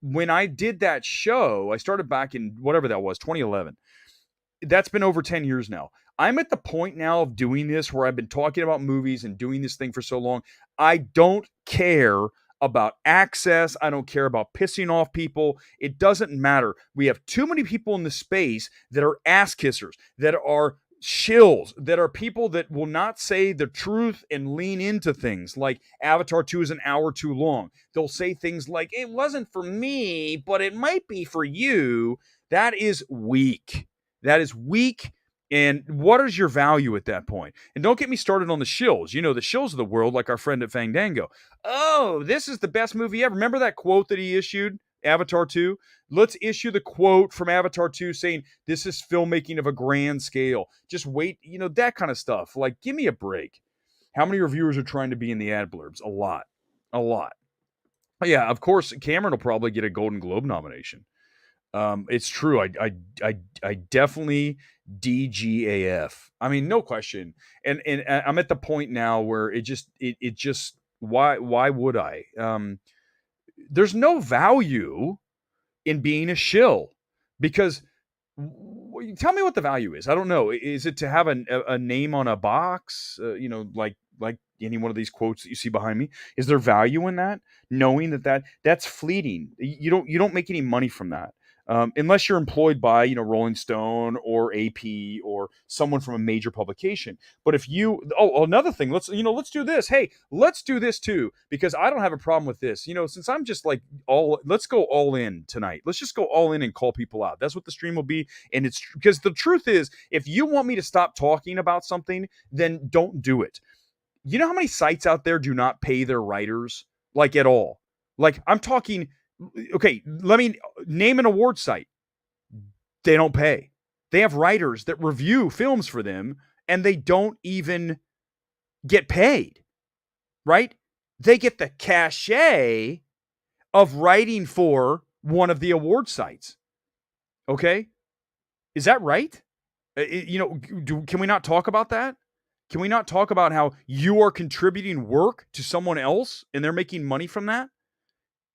Speaker 1: When I did that show, I started back in whatever that was, 2011. That's been over 10 years now. I'm at the point now of doing this where I've been talking about movies and doing this thing for so long. I don't care about access. I don't care about pissing off people. It doesn't matter. We have too many people in the space that are ass kissers, that are shills, that are people that will not say the truth and lean into things like Avatar 2 is an hour too long. They'll say things like, it wasn't for me, but it might be for you. That is weak. That is weak. And what is your value at that point? And don't get me started on the shills. The shills of the world, like our friend at Fandango. Oh, this is the best movie ever. Remember that quote that he issued, Avatar 2? Let's issue the quote from Avatar 2 saying, this is filmmaking of a grand scale. Just wait, that kind of stuff. Like, give me a break. How many reviewers are trying to be in the ad blurbs? A lot. A lot. Yeah, of course, Cameron will probably get a Golden Globe nomination. It's true. I definitely DGAF. I mean, no question. And I'm at the point now where it just why would I? There's no value in being a shill because tell me what the value is. I don't know. Is it to have a name on a box? Like any one of these quotes that you see behind me? Is there value in that? Knowing that's fleeting. You don't make any money from that. Unless you're employed by, Rolling Stone or AP or someone from a major publication. But if another thing, let's do this. Hey, let's do this too, because I don't have a problem with this. Since I'm just like let's go all in tonight. Let's just go all in and call people out. That's what the stream will be. And it's because the truth is, if you want me to stop talking about something, then don't do it. You know how many sites out there do not pay their writers, like at all? Like I'm talking. Okay, let me name an award site. They don't pay. They have writers that review films for them, and they don't even get paid, right? They get the cachet of writing for one of the award sites. Okay? Is that right? Can we not talk about that? Can we not talk about how you are contributing work to someone else and they're making money from that?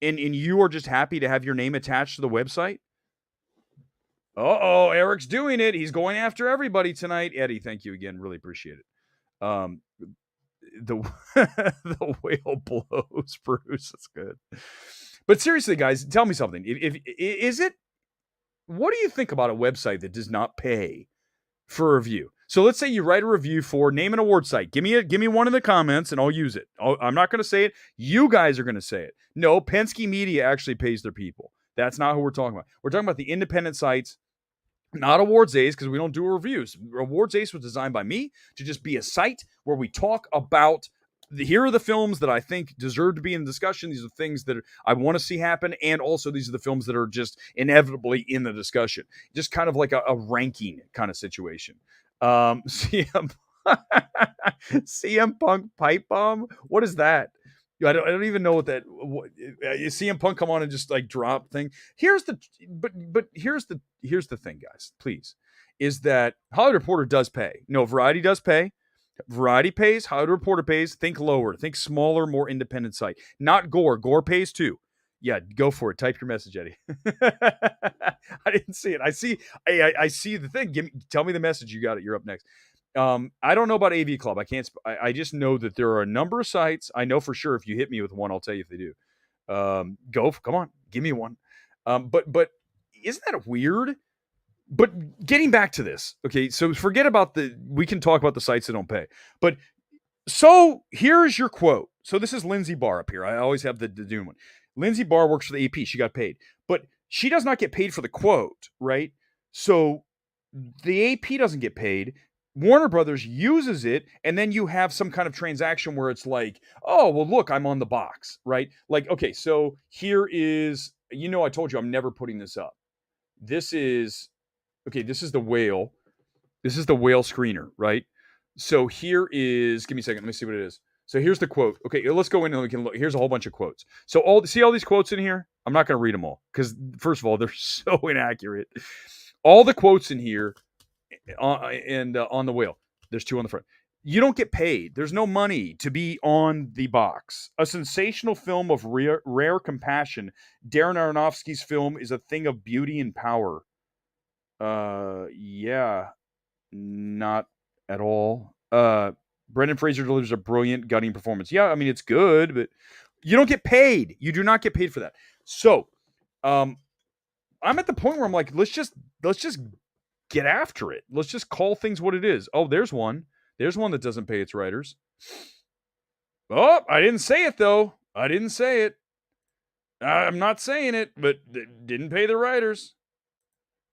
Speaker 1: And you are just happy to have your name attached to the website? Uh-oh, Erick's doing it. He's going after everybody tonight. Eddie, thank you again. Really appreciate it. The the whale blows, Bruce. That's good. But seriously, guys, tell me something. What do you think about a website that does not pay for a review? So let's say you write a review for name an award site. Give me one in the comments and I'll use it. I'm not going to say it. You guys are going to say it. No, Penske Media actually pays their people. That's not who we're talking about. We're talking about the independent sites, not Awards Ace, because we don't do reviews. Awards Ace was designed by me to just be a site where we talk about here are the films that I think deserve to be in discussion. These are things that I want to see happen. And also these are the films that are just inevitably in the discussion. Just kind of like a ranking kind of situation. CM Punk pipe bomb. What is that? I don't even know what that. You CM Punk come on and just like drop thing. Here's the thing, guys. Please, is that Hollywood Reporter does pay. No, Variety does pay. Variety pays. Hollywood Reporter pays. Think lower. Think smaller, more independent site. Not Gore. Gore pays too. Yeah, go for it. Type your message, Eddie. I didn't see it. I see the thing. Tell me the message. You got it. You're up next. I don't know about AV Club. I just know that there are a number of sites. I know for sure if you hit me with one, I'll tell you if they do. Come on, give me one. But isn't that weird? But getting back to this, okay, so forget about we can talk about the sites that don't pay. But so here's your quote. So this is Lindsay Barr up here. I always have the Dune one. Lindsay Barr works for the AP. She got paid. But she does not get paid for the quote, right? So the AP doesn't get paid. Warner Brothers uses it, and then you have some kind of transaction where it's like, oh, well, look, I'm on the box, right? Like, okay, so here is, I told you I'm never putting this up. This is the whale. This is the whale screener, right? So here is, give me a second, let me see what it is. So here's the quote. Okay, let's go in and we can look. Here's a whole bunch of quotes. So see all these quotes in here? I'm not going to read them all because, first of all, they're so inaccurate. All the quotes in here on the whale. There's two on the front. You don't get paid. There's no money to be on the box. A sensational film of rare compassion. Darren Aronofsky's film is a thing of beauty and power. Yeah, not at all. Brendan Fraser delivers a brilliant gutting performance. Yeah, I mean, it's good, but you don't get paid. You do not get paid for that. So, I'm at the point where I'm like, let's just get after it. Let's just call things what it is. Oh, there's one. There's one that doesn't pay its writers. Oh, I didn't say it, though. I didn't say it. I'm not saying it, but didn't pay the writers.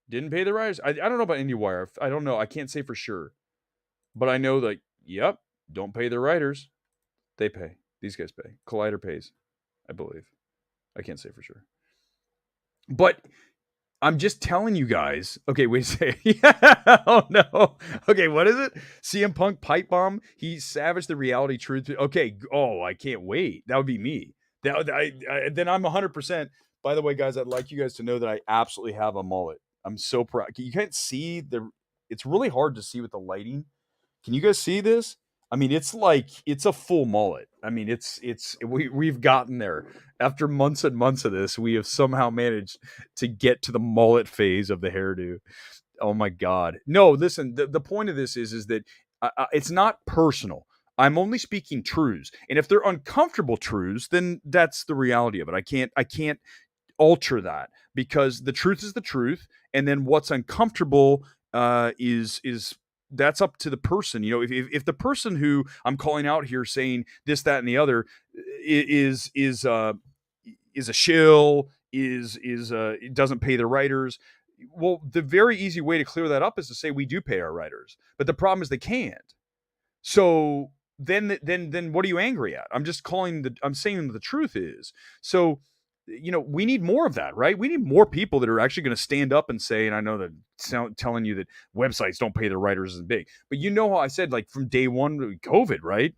Speaker 1: Didn't pay the writers. I don't know about IndieWire. I don't know. I can't say for sure. But I know that, yep, don't pay the writers. They pay. These guys pay. Collider pays, I believe. I can't say for sure. But I'm just telling you guys. Okay, wait a second. Yeah, oh, no. Okay, what is it? CM Punk pipe bomb. He savaged the reality truth. Okay. Oh, I can't wait. That would be me. Then I'm 100%. By the way, guys, I'd like you guys to know that I absolutely have a mullet. I'm so proud. You can't see it's really hard to see with the lighting. Can you guys see this? I mean, it's a full mullet. I mean, we've gotten there. After months and months of this, we have somehow managed to get to the mullet phase of the hairdo. Oh my God. No, listen, the point of this is that it's not personal. I'm only speaking truths. And if they're uncomfortable truths, then that's the reality of it. I can't alter that because the truth is the truth. And then what's uncomfortable is that's up to the person. If the person who I'm calling out here saying this, that, and the other is a shill, it doesn't pay the writers. Well, the very easy way to clear that up is to say we do pay our writers, but the problem is they can't. So then what are you angry at? I'm saying the truth is. So, we need more of that, right? We need more people that are actually going to stand up and say, and I know that telling you that websites don't pay their writers isn't big, but how I said, like from day one, COVID, right?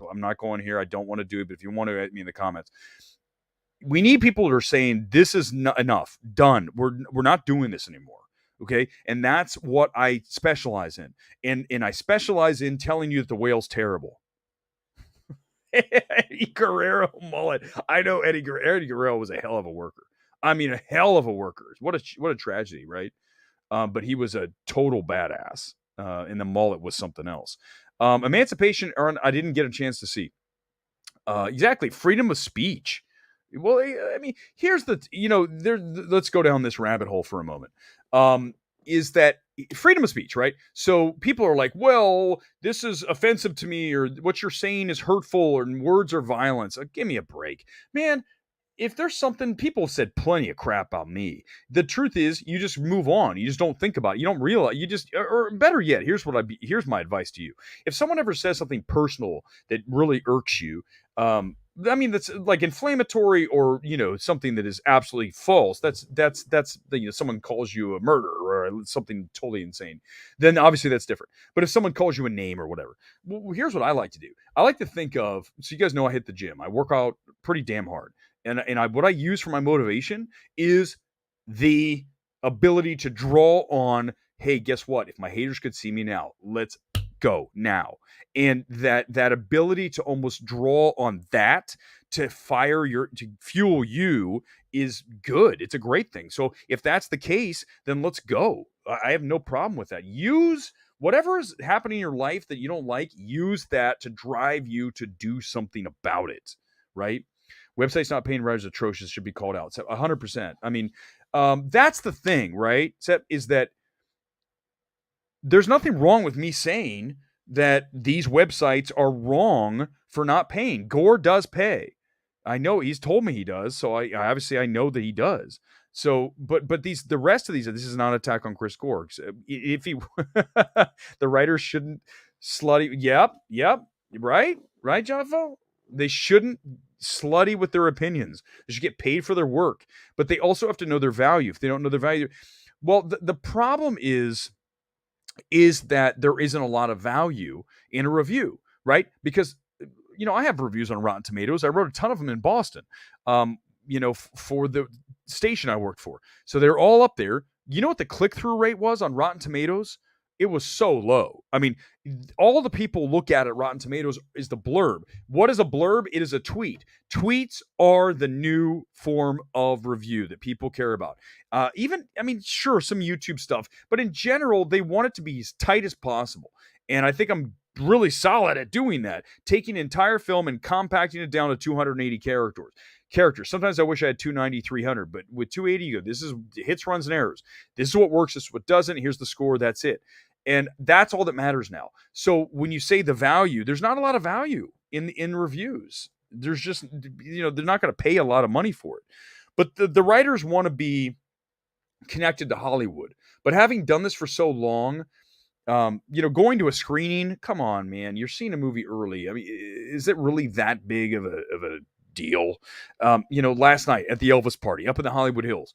Speaker 1: I'm not going here. I don't want to do it, but if you want to, hit me in the comments. we need people that are saying this is not enough, done. We're not doing this anymore. Okay, and that's what I specialize in, and I specialize in telling you that the whale's terrible. Eddie Guerrero mullet. I know Eddie Guerrero was a hell of a worker. I mean, a hell of a worker. What a tragedy, right? But he was a total badass, and the mullet was something else. Emancipation, I didn't get a chance to see. Exactly, freedom of speech. Well, I mean, here's the let's go down this rabbit hole for a moment. Is that freedom of speech, right? So people are like, well, this is offensive to me, or what you're saying is hurtful, and words are violence. Give me a break, man. If there's something, people have said plenty of crap about me. The truth is, you just move on. You just don't think about it. You don't realize. You just, or better yet, here's my advice to you. If someone ever says something personal that really irks you, I mean, that's like inflammatory, or something that is absolutely false. That's someone calls you a murderer or something totally insane. Then obviously that's different. But if someone calls you a name or whatever, well, here's what I like to do. I like to think of. So you guys know I hit the gym. I work out pretty damn hard. And what I use for my motivation is the ability to draw on, hey, guess what? If my haters could see me now, let's go now. And that ability to almost draw on that to fuel you is good. It's a great thing. So if that's the case, then let's go. I have no problem with that. Use whatever is happening in your life that you don't like, use that to drive you to do something about it, right? Websites not paying writers atrocious, should be called out. So 100%. I mean, that's the thing, right? Is that there's nothing wrong with me saying that these websites are wrong for not paying. Gore does pay. I know he's told me he does, so I obviously I know that he does. So, but the rest of these, this is not an attack on Chris Gore. If he, the writers shouldn't slutty. Yep, right, Jonathan. They shouldn't slutty with their opinions. They should get paid for their work, but they also have to know their value. If they don't know their value, well, the problem is that there isn't a lot of value in a review, right? Because I have reviews on Rotten Tomatoes. I wrote a ton of them in Boston, for the station I worked for. So they're all up there. You know what the click-through rate was on Rotten Tomatoes? It was so low. I mean, all the people look at Rotten Tomatoes is the blurb. What is a blurb? It is a tweet. Tweets are the new form of review that people care about. Sure, some YouTube stuff, but in general, they want it to be as tight as possible. And I think I'm really solid at doing that, taking an entire film and compacting it down to 280 characters. Sometimes I wish I had 290, 300, but with 280, you go, this is hits, runs, and errors. This is what works. This is what doesn't. Here's the score. That's it. And that's all that matters now. So when you say the value, there's not a lot of value in reviews. There's just, they're not going to pay a lot of money for it. But the writers want to be connected to Hollywood. But having done this for so long, going to a screening, come on, man, you're seeing a movie early. I mean, is it really that big of a deal? Last night at the Elvis party up in the Hollywood Hills,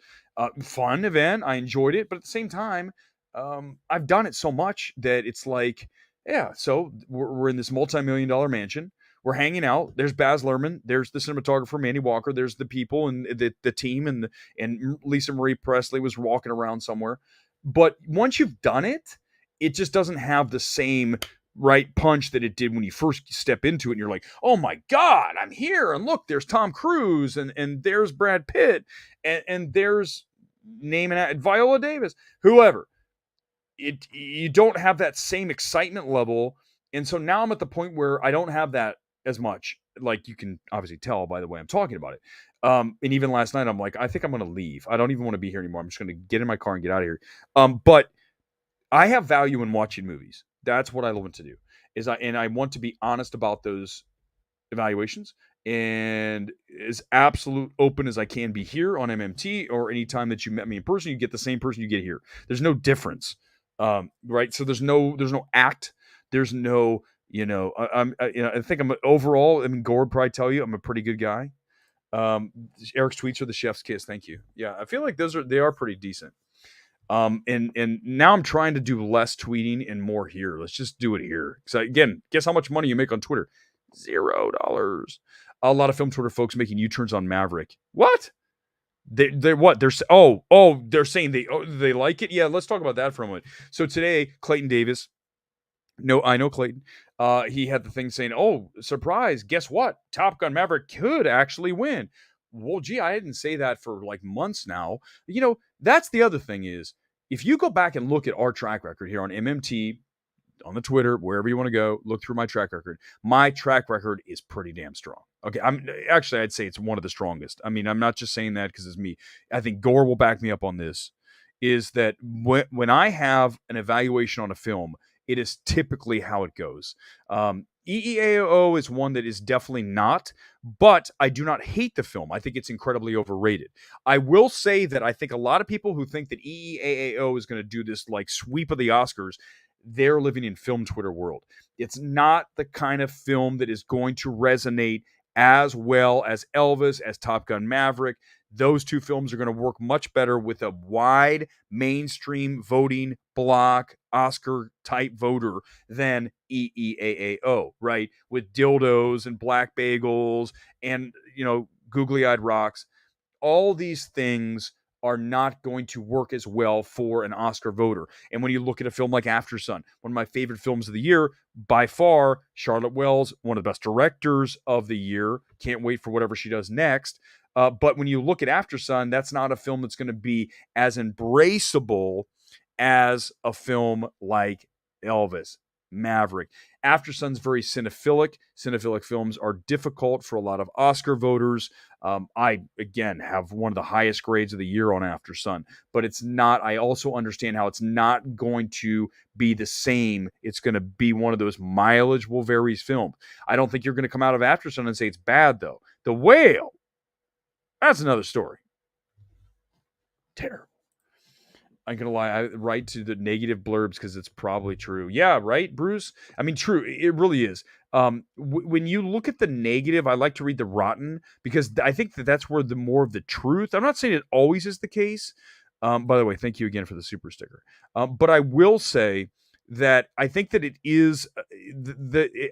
Speaker 1: fun event. I enjoyed it, but at the same time, I've done it so much that it's like, yeah, so we're in this multi-million-dollar mansion. We're hanging out. There's Baz Luhrmann. There's the cinematographer, Mandy Walker. There's the people and the team, and Lisa Marie Presley was walking around somewhere. But once you've done it, it just doesn't have the same right punch that it did when you first step into it. And you're like, oh my God, I'm here. And look, there's Tom Cruise and there's Brad Pitt and there's Viola Davis, whoever. You don't have that same excitement level. And so now I'm at the point where I don't have that as much. Like you can obviously tell by the way I'm talking about it. And even last night, I'm like, I think I'm going to leave. I don't even want to be here anymore. I'm just going to get in my car and get out of here. But I have value in watching movies. That's what I want to do. I want to be honest about those evaluations and as absolute open as I can be here on MMT, or anytime that you met me in person, you get the same person you get here. There's no difference, right? So there's no act. There's no, I think I'm overall. I mean, Gore would probably tell you I'm a pretty good guy. Erick's tweets are the chef's kiss. Thank you. Yeah, I feel like they are pretty decent. And now I'm trying to do less tweeting and more here. Let's just do it here. So again, guess how much money you make on Twitter? $0. A lot of film Twitter folks making U-turns on Maverick. What? They're what? They're saying they like it? Yeah, let's talk about that for a moment. So today, Clayton Davis, no, I know Clayton. He had the thing saying, "Oh, surprise! Guess what? Top Gun Maverick could actually win." Well, gee, I didn't say that for like months now. That's the other thing is if you go back and look at our track record here on MMT, on the Twitter, wherever you want to go, look through my track record. My track record is pretty damn strong. Okay, I'd say it's one of the strongest. I mean, I'm not just saying that because it's me. I think Gore will back me up on this. Is that when I have an evaluation on a film, it is typically how it goes. EEAO is one that is definitely not, but I do not hate the film. I think it's incredibly overrated. I will say that I think a lot of people who think that EEAO is going to do this like sweep of the Oscars, they're living in film Twitter world. It's not the kind of film that is going to resonate as well as Elvis, as Top Gun Maverick. Those two films are going to work much better with a wide mainstream voting block Oscar type voter than EEAAO, right? With dildos and black bagels and, googly eyed rocks. All these things are not going to work as well for an Oscar voter. And when you look at a film like Aftersun, one of my favorite films of the year, by far, Charlotte Wells, one of the best directors of the year. Can't wait for whatever she does next. But when you look at Aftersun, that's not a film that's going to be as embraceable as a film like Elvis, Maverick. Aftersun's very cinephilic. Cinephilic films are difficult for a lot of Oscar voters. I, again, have one of the highest grades of the year on Aftersun, but it's not. I also understand how it's not going to be the same. It's going to be one of those mileage will varies films. I don't think you're going to come out of Aftersun and say it's bad, though. The Whale, that's another story. Terrible. I'm going to lie. I write to the negative blurbs because it's probably true. Yeah, right, Bruce? I mean, true. It really is. When you look at the negative, I like to read the rotten because I think that's where the more of the truth. I'm not saying it always is the case. By the way, thank you again for the super sticker. But I will say that I think that it is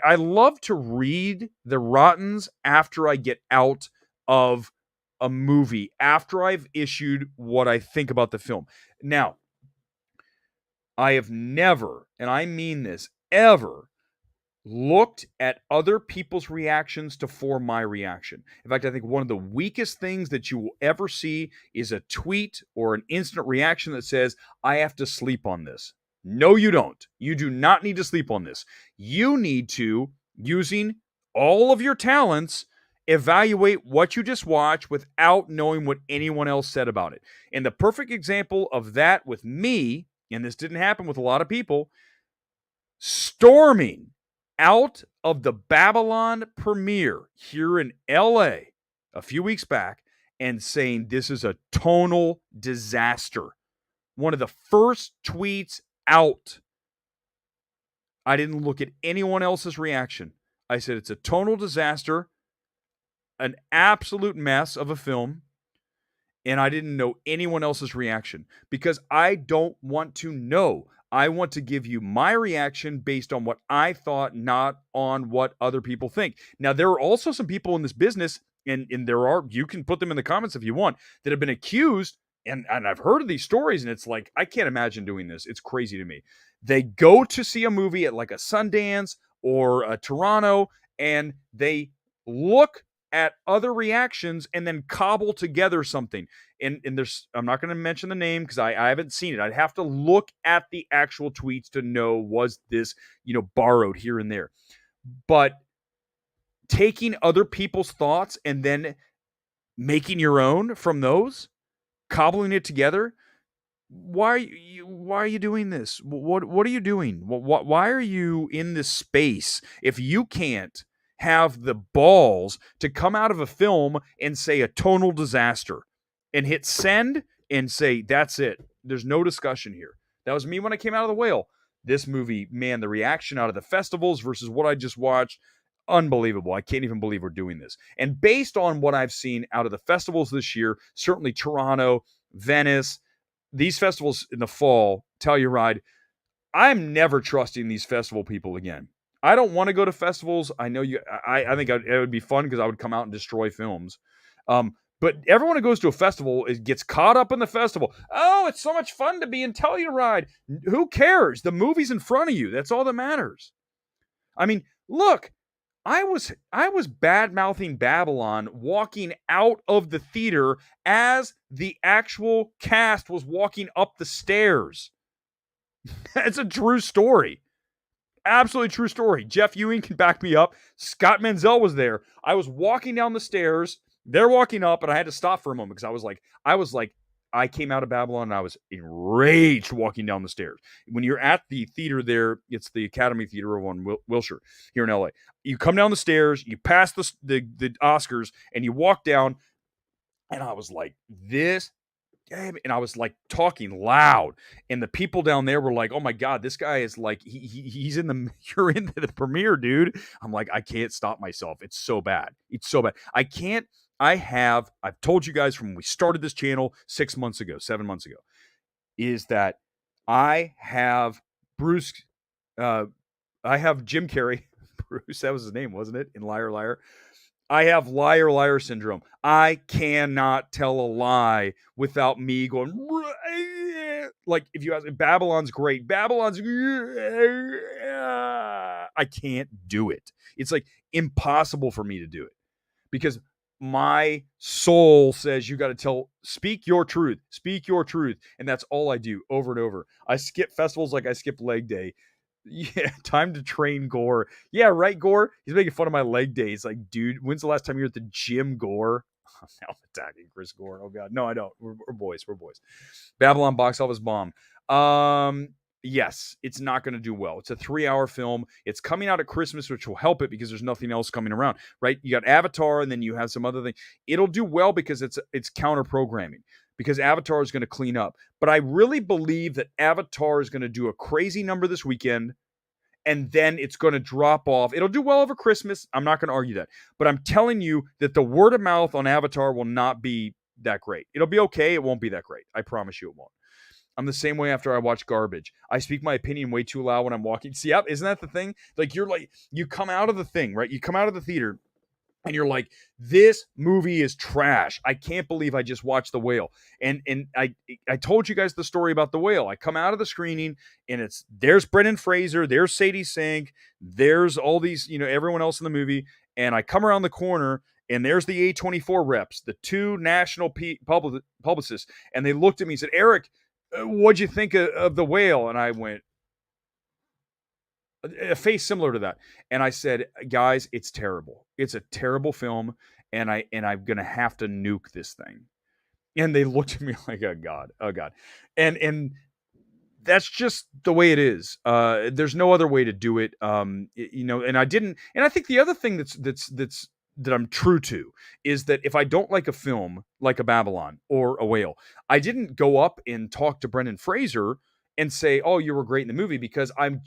Speaker 1: I love to read the rottens after I get out of a movie, after I've issued what I think about the film. Now, I have never, and I mean this, ever looked at other people's reactions to form my reaction. In fact, I think one of the weakest things that you will ever see is a tweet or an instant reaction that says, I have to sleep on this. No, you don't. You do not need to sleep on this. You need to, using all of your talents, evaluate what you just watched without knowing what anyone else said about it. And the perfect example of that with me, and this didn't happen with a lot of people, storming out of the Babylon premiere here in LA a few weeks back and saying this is a tonal disaster. One of the first tweets out. I didn't look at anyone else's reaction. I said it's a tonal disaster, an absolute mess of a film, and I didn't know anyone else's reaction because I don't want to know. I want to give you my reaction based on what I thought, not on what other people think. Now, there are also some people in this business, and you can put them in the comments if you want, that have been accused, and I've heard of these stories, and it's like, I can't imagine doing this. It's crazy to me. They go to see a movie at like a Sundance or a Toronto, and they look at other reactions and then cobble together something. And there's, I'm not going to mention the name because I haven't seen it. I'd have to look at the actual tweets to know, was this, borrowed here and there. But taking other people's thoughts and then making your own from those, cobbling it together. Why are you doing this? What are you doing? Why are you in this space if you can't have the balls to come out of a film and say a tonal disaster and hit send and say, that's it. There's no discussion here. That was me when I came out of The Whale. This movie, man, the reaction out of the festivals versus what I just watched, unbelievable. I can't even believe we're doing this. And based on what I've seen out of the festivals this year, certainly Toronto, Venice, these festivals in the fall, Telluride, I'm never trusting these festival people again. I don't want to go to festivals. I know you. I think it would be fun because I would come out and destroy films. But everyone who goes to a festival gets caught up in the festival. Oh, it's so much fun to be in Telluride. Who cares? The movie's in front of you. That's all that matters. I mean, look, I was bad mouthing Babylon walking out of the theater as the actual cast was walking up the stairs. It's a true story. Absolutely true story. Jeff Ewing can back me up. Scott Menzel was there. I was walking down the stairs. They're walking up, and I had to stop for a moment because I was like, I came out of Babylon and I was enraged walking down the stairs. When you're at the theater there, it's the Academy Theater over on Wilshire here in LA. You come down the stairs, you pass the Oscars, and you walk down, and I was like, this. And I was like talking loud, and the people down there were like, "Oh my god, this guy is like he's in the you're in the premiere, dude." I'm like, I can't stop myself. It's so bad. It's so bad. I can't. I've told you guys from when we started this channel 7 months ago, is that I have Bruce, I have Jim Carrey. Bruce, that was his name, wasn't it? In Liar Liar. I have liar syndrome. I cannot tell a lie without me going like, if you ask me, Babylon's great. Babylon's I can't do it. It's like impossible for me to do it because my soul says you got to speak your truth, and that's all I do over and over. I skip festivals like I skip leg day. Yeah, time to train Gore. Yeah, right, Gore. He's making fun of my leg day. He's like, dude, when's the last time you were at the gym, Gore? Now I'm attacking Chris Gore. Oh god, no, I don't. We're boys. We're boys. Babylon box office bomb. Yes, it's not going to do well. It's a 3-hour film. It's coming out at Christmas, which will help it because there's nothing else coming around, right? You got Avatar, and then you have some other thing. It'll do well because it's counter programming. Because Avatar is going to clean up. But I really believe that Avatar is going to do a crazy number this weekend, and then it's going to drop off. It'll do well over Christmas. I'm not going to argue that. But I'm telling you that the word of mouth on Avatar will not be that great. It'll be okay. It won't be that great. I promise you it won't. I'm the same way after I watch garbage. I speak my opinion way too loud when I'm walking. See, isn't that the thing? Like, you come out of the thing, right? You come out of the theater, and you're like, this movie is trash. I can't believe I just watched The Whale. And I told you guys the story about The Whale. I come out of the screening, and there's Brendan Fraser, there's Sadie Sink, there's all these, everyone else in the movie. And I come around the corner, and there's the A24 reps, the two national publicists. And they looked at me and said, Eric, what'd you think of The Whale? And I went, a face similar to that. And I said, guys, it's terrible. It's a terrible film. And I'm going to have to nuke this thing. And they looked at me like, oh God. And that's just the way it is. There's no other way to do it. And I didn't, and I think the other thing that I'm true to is that if I don't like a film like a Babylon or a Whale, I didn't go up and talk to Brendan Fraser and say, oh, you were great in the movie, because I'm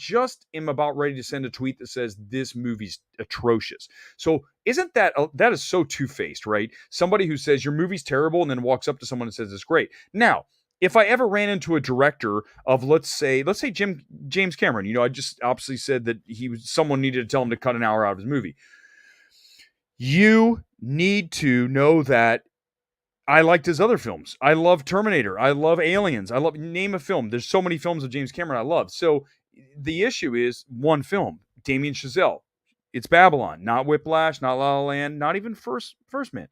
Speaker 1: about ready to send a tweet that says this movie's atrocious. So isn't that is so two-faced, right? Somebody who says your movie's terrible and then walks up to someone and says it's great. Now, if I ever ran into a director of, let's say James Cameron, I just obviously said that someone needed to tell him to cut an hour out of his movie. You need to know that I liked his other films. I love Terminator. I love Aliens. Name a film. There's so many films of James Cameron I love. So the issue is one film, Damien Chazelle. It's Babylon, not Whiplash, not La La Land, not even First Man.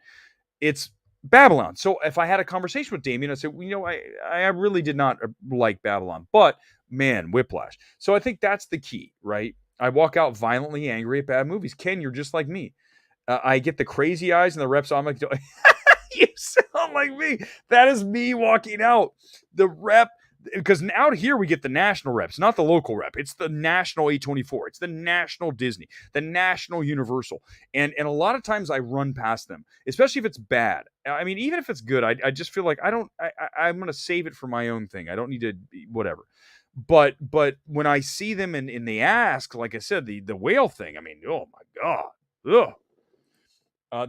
Speaker 1: It's Babylon. So if I had a conversation with Damien, I'd say, I really did not like Babylon, but man, Whiplash. So I think that's the key, right? I walk out violently angry at bad movies. Ken, you're just like me. I get the crazy eyes and the reps. I'm like, you sound like me. That is me walking out. The rep, because out here we get the national reps, not the local rep. It's the national A24. It's the national Disney, the national Universal. And a lot of times I run past them, especially if it's bad. I mean, even if it's good, I just feel like I'm going to save it for my own thing. I don't need to, whatever. But when I see them and they ask, like I said, the Whale thing, I mean, oh my God. Ugh.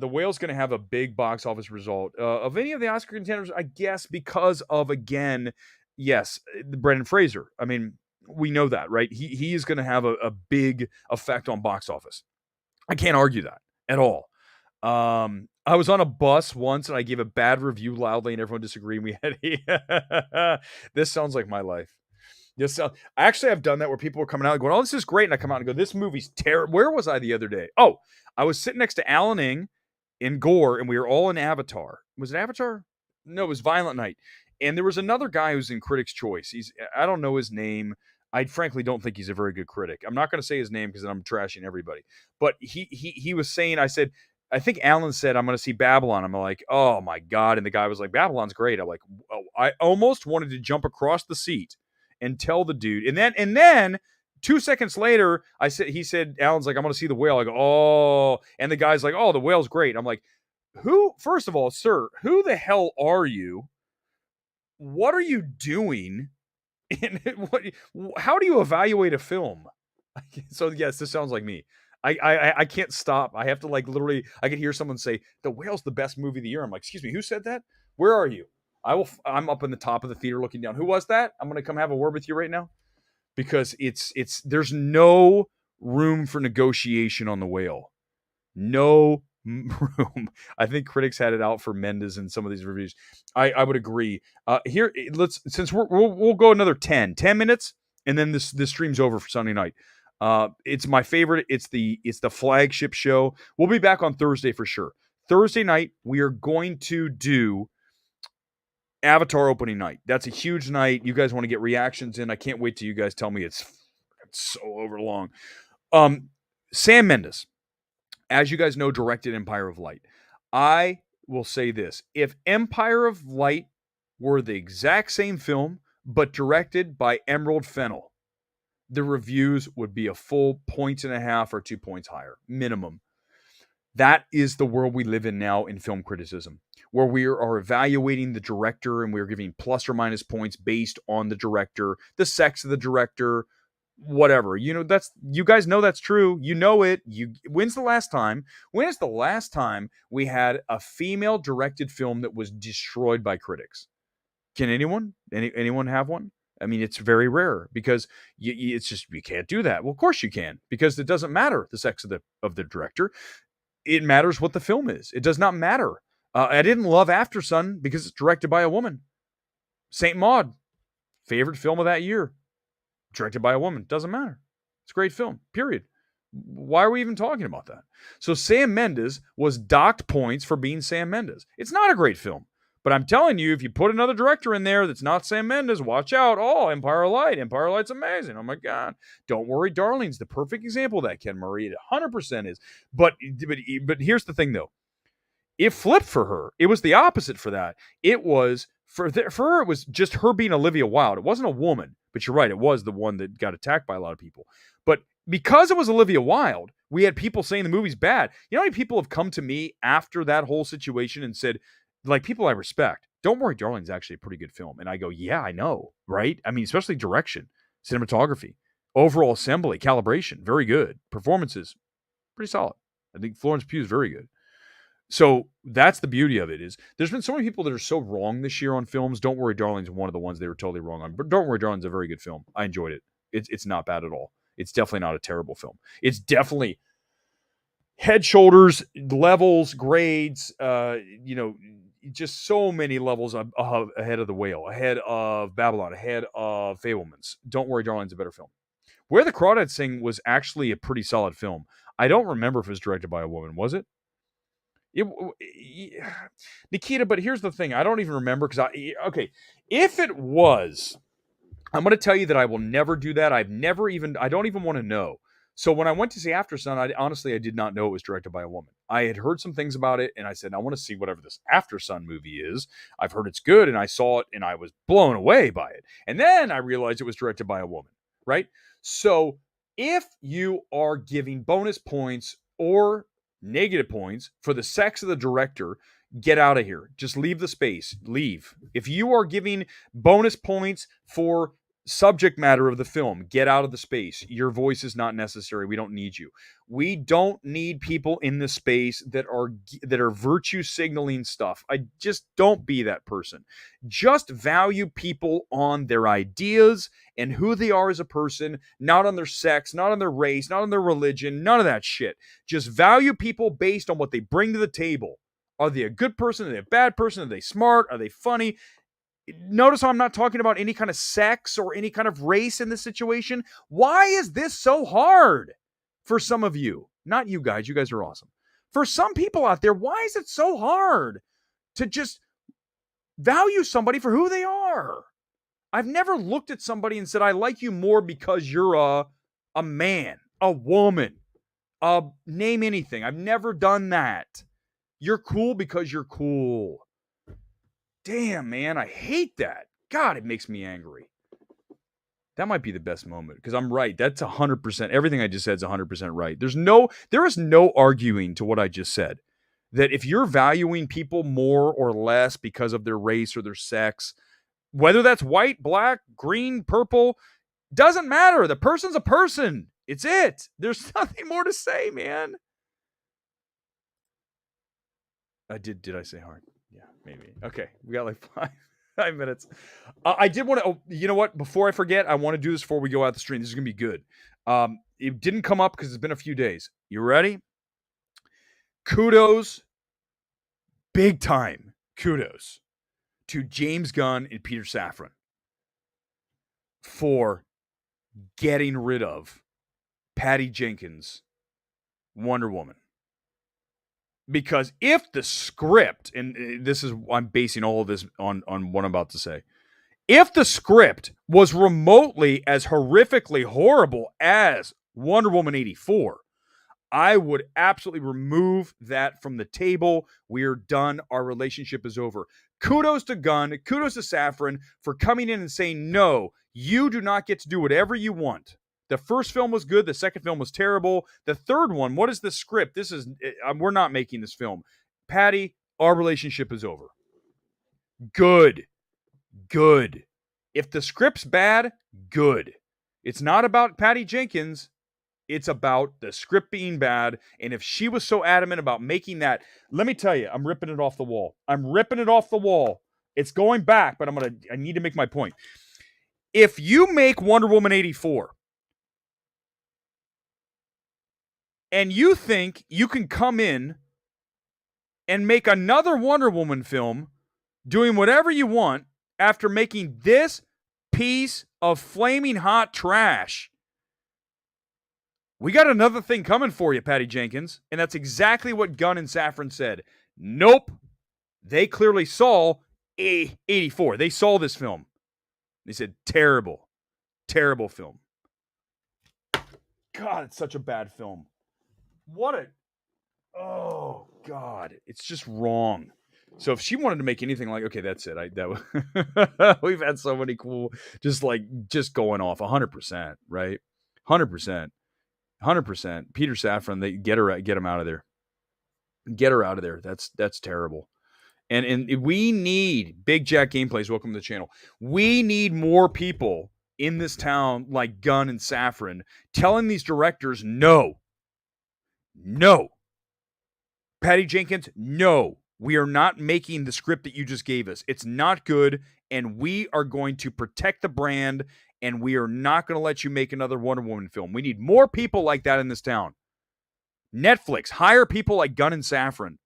Speaker 1: The Whale's going to have a big box office result of any of the Oscar contenders, I guess, because of, again, yes, Brendan Fraser. I mean, We know that, right? He is going to have a big effect on box office. I can't argue that at all. I was on a bus once and I gave a bad review loudly and everyone disagreed. We had this sounds like my life. Actually, I've done that where people were coming out and going, "Oh, this is great," and I come out and go, "This movie's terrible." Where was I the other day? Oh, I was sitting next to Alan Ng in Gore, and we were all in Avatar. Was it Avatar? No, it was Violent Night. And there was another guy who's in Critic's Choice. I don't know his name. I frankly don't think he's a very good critic. I'm not going to say his name because then I'm trashing everybody. But he was saying, I think Alan said, I'm going to see Babylon. I'm like, oh my God. And the guy was like, Babylon's great. I'm like, oh, I almost wanted to jump across the seat and tell the dude. And then 2 seconds later, he said, Alan's like, I'm going to see The Whale. I go, oh. And the guy's like, oh, The Whale's great. I'm like, first of all, sir, who the hell are you? What are you doing? And how do you evaluate a film? So yes, this sounds like me. I can't stop. I have to literally, I could hear someone say, The Whale's the best movie of the year. I'm like, excuse me, who said that? Where are you? I'm up in the top of the theater looking down. Who was that? I'm going to come have a word with you right now because there's no room for negotiation on The Whale. No room. I think critics had it out for Mendes in some of these reviews. I would agree. Here, since we'll go another 10 minutes, and then this stream's over for Sunday night. It's my favorite. It's the flagship show. We'll be back on Thursday for sure. Thursday night, we are going to do Avatar opening night. That's a huge night. You guys want to get reactions in. I can't wait till you guys tell me it's so over long. Sam Mendes, as you guys know, directed Empire of Light. I will say this. If Empire of Light were the exact same film, but directed by Emerald Fennell, the reviews would be a full 1.5 or 2 points higher, minimum. That is the world we live in now in film criticism, where we are evaluating the director and we're giving plus or minus points based on the director, the sex of the director, whatever. You guys know that's true. You know it. When is the last time we had a female directed film that was destroyed by critics? Can anyone have one? I mean, it's very rare because it's just, you can't do that. Well, of course you can, because it doesn't matter the sex of the director. It matters what the film is. It does not matter. I didn't love After Sun because it's directed by a woman. Saint Maud, favorite film of that year, directed by a woman. Doesn't matter. It's a great film, period. Why are we even talking about that? So Sam Mendes was docked points for being Sam Mendes. It's not a great film. But I'm telling you, if you put another director in there that's not Sam Mendes, watch out. Oh, Empire of Light. Empire of Light's amazing. Oh, my God. Don't Worry, Darling's the perfect example of that, Ken Murray. It 100% is. But here's the thing, though. It flipped for her. It was the opposite for that. It was, for her, it was just her being Olivia Wilde. It wasn't a woman. But you're right. It was the one that got attacked by a lot of people. But because it was Olivia Wilde, we had people saying the movie's bad. You know how many people have come to me after that whole situation and said, like, people I respect, Don't Worry, Darling's actually a pretty good film. And I go, yeah, I know, right? I mean, especially direction, cinematography, overall assembly, calibration, very good. Performances, pretty solid. I think Florence Pugh is very good. So that's the beauty of it, is there's been so many people that are so wrong this year on films. Don't Worry, Darling's one of the ones they were totally wrong on. But Don't Worry, Darling's a very good film. I enjoyed it. It's not bad at all. It's definitely not a terrible film. It's definitely head, shoulders, levels, grades, just so many levels ahead of The Whale, ahead of Babylon, ahead of Fabelmans. Don't Worry, Darling's a better film. Where the Crawdads Sing was actually a pretty solid film. I don't remember if it was directed by a woman. Was it? Nikita, but here's the thing. I don't even remember if it was, I'm going to tell you that I will never do that. I don't even want to know. So when I went to see After Sun, I did not know it was directed by a woman. I had heard some things about it, and I said, I want to see whatever this After Sun movie is. I've heard it's good, and I saw it, and I was blown away by it. And then I realized it was directed by a woman, right? So if you are giving bonus points or negative points for the sex of the director, get out of here. Just leave the space. Leave. If you are giving bonus points for subject matter of the film. Get out of the space. Your voice is not necessary. We don't need you. We don't need people in the space that are virtue signaling stuff. I just don't be that person. Just value people on their ideas and who they are as a person, not on their sex, not on their race, not on their religion, none of that shit. Just value people based on what they bring to the table. Are they a good person? Are they a bad person? Are they smart? Are they funny? Notice how I'm not talking about any kind of sex or any kind of race in this situation. Why is this so hard for some of you? Not you guys. You guys are awesome. For some people out there, why is it so hard to just value somebody for who they are? I've never looked at somebody and said, I like you more because you're a man, a woman, name anything. I've never done that. You're cool because you're cool. Damn, man, I hate that. God, it makes me angry. That might be the best moment because I'm right. That's 100%. Everything I just said is 100% right. There is no arguing to what I just said. That if you're valuing people more or less because of their race or their sex, whether that's white, black, green, purple, doesn't matter. The person's a person. It's it. There's nothing more to say, man. Did I say hard? Yeah, maybe. Okay, we got like 5 minutes. I did want to. Oh, you know what? Before I forget, I want to do this before we go out the stream. This is gonna be good. It didn't come up because it's been a few days. You ready? Kudos, big time kudos to James Gunn and Peter Safran for getting rid of Patty Jenkins' Wonder Woman. Because if the script, and this is, I'm basing all of this on what I'm about to say. If the script was remotely as horrifically horrible as Wonder Woman 84, I would absolutely remove that from the table. We're done. Our relationship is over. Kudos to Gunn. Kudos to Safran for coming in and saying, no, you do not get to do whatever you want. The first film was good. The second film was terrible. The third one, what is the script? We're not making this film. Patty, our relationship is over. Good. If the script's bad, good. It's not about Patty Jenkins. It's about the script being bad. And if she was so adamant about making that, let me tell you, I'm ripping it off the wall. It's going back, but I need to make my point. If you make Wonder Woman 84, and you think you can come in and make another Wonder Woman film doing whatever you want after making this piece of flaming hot trash, we got another thing coming for you, Patty Jenkins. And that's exactly what Gunn and Safran said. Nope. They clearly saw 84. They saw this film. They said, terrible film. God, it's such a bad film. Oh God, it's just wrong. So if she wanted to make anything like, okay, that's it. We've had so many cool, just going off 100%, right? 100%. Peter Safran, they get him out of there. Get her out of there. That's terrible. And we need Big Jack Gameplays. Welcome to the channel. We need more people in this town like Gunn and Safran telling these directors no. Patty Jenkins, no. We are not making the script that you just gave us. It's not good, and we are going to protect the brand, and we are not going to let you make another Wonder Woman film. We need more people like that in this town. Netflix, hire people like Gunn and Safran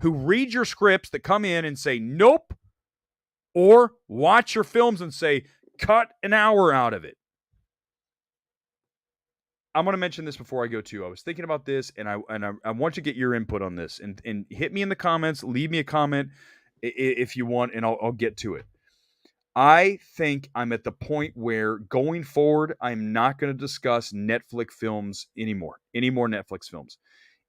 Speaker 1: who read your scripts that come in and say nope, or watch your films and say cut an hour out of it. I'm going to mention this before I go too. I was thinking about this, and I want to get your input on this. And hit me in the comments. Leave me a comment if you want, and I'll get to it. I think I'm at the point where going forward, I'm not going to discuss Netflix films anymore. Any more Netflix films.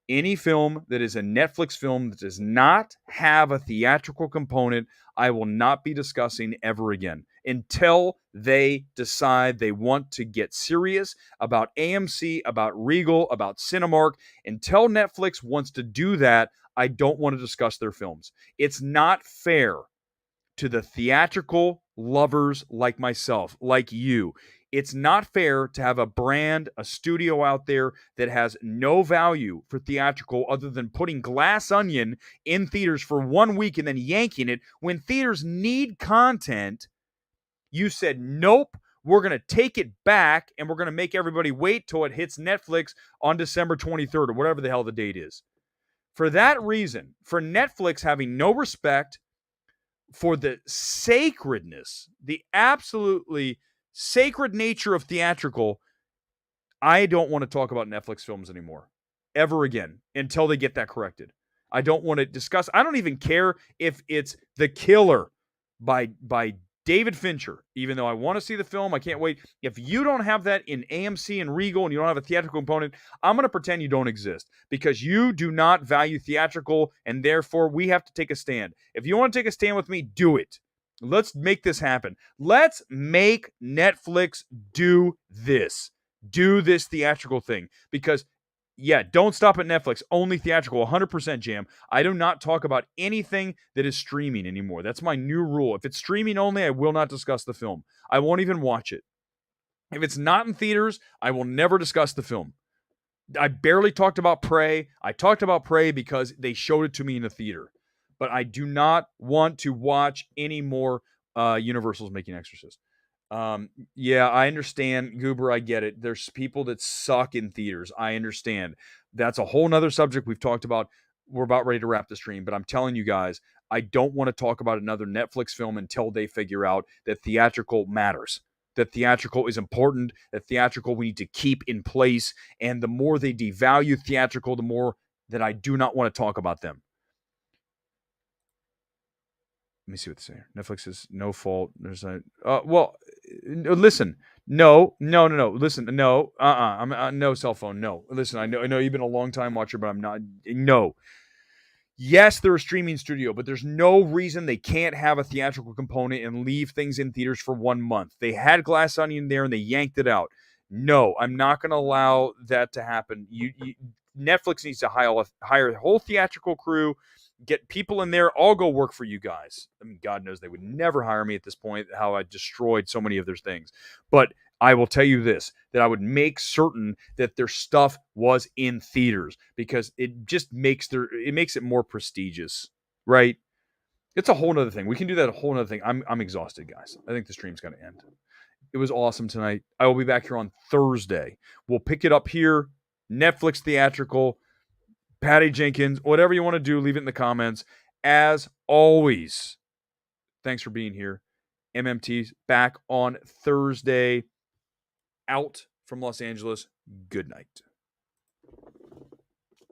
Speaker 1: Any film that is a Netflix film that does not have a theatrical component, I will not be discussing ever again until they decide they want to get serious about AMC, about Regal, about Cinemark. Until Netflix wants to do that, I don't want to discuss their films. It's not fair to the theatrical lovers like myself, like you. It's not fair to have a brand, a studio out there that has no value for theatrical other than putting Glass Onion in theaters for 1 week and then yanking it when theaters need content. You said, nope, we're going to take it back and we're going to make everybody wait till it hits Netflix on December 23rd or whatever the hell the date is. For that reason, for Netflix having no respect for the sacredness, the absolutely sacred nature of theatrical, I don't want to talk about Netflix films anymore, ever again, until they get that corrected. I don't want to discuss. I don't even care if it's The Killer by David Fincher, even though I want to see the film. I can't wait. If you don't have that in AMC and Regal and you don't have a theatrical component, I'm going to pretend you don't exist because you do not value theatrical, and therefore we have to take a stand. If you want to take a stand with me, do it. Let's make this happen. Let's make Netflix do this. Do this theatrical thing because don't stop at Netflix. Only theatrical, 100% Jam. I do not talk about anything that is streaming anymore. That's my new rule. If it's streaming only, I will not discuss the film. I won't even watch it. If it's not in theaters, I will never discuss the film. I barely talked about Prey. I talked about Prey because they showed it to me in the theater. But I do not want to watch any more Universal's Making Exorcist. I understand, Goober. I get it. There's people that suck in theaters. I understand. That's a whole nother subject we've talked about. We're about ready to wrap the stream, but I'm telling you guys, I don't want to talk about another Netflix film until they figure out that theatrical matters, that theatrical is important, that theatrical we need to keep in place. And the more they devalue theatrical, the more that I do not want to talk about them. Let me see what they say. Netflix is no fault. There's a listen. No. Listen, no. I'm no cell phone. No. Listen, I know you've been a long time watcher, but I'm not. No. Yes, they're a streaming studio, but there's no reason they can't have a theatrical component and leave things in theaters for 1 month. They had Glass Onion there and they yanked it out. No, I'm not going to allow that to happen. Netflix needs to hire a whole theatrical crew, get people in there, all go work for you guys. I mean, God knows they would never hire me at this point, how I destroyed so many of their things. But I will tell you this, that I would make certain that their stuff was in theaters because it just makes it more prestigious, right? It's a whole nother thing. We can do that a whole nother thing. I'm exhausted, guys. I think the stream's going to end. It was awesome tonight. I will be back here on Thursday. We'll pick it up here. Netflix theatrical, Patty Jenkins, whatever you want to do, leave it in the comments. As always, thanks for being here. MMT's back on Thursday. Out from Los Angeles. Good night.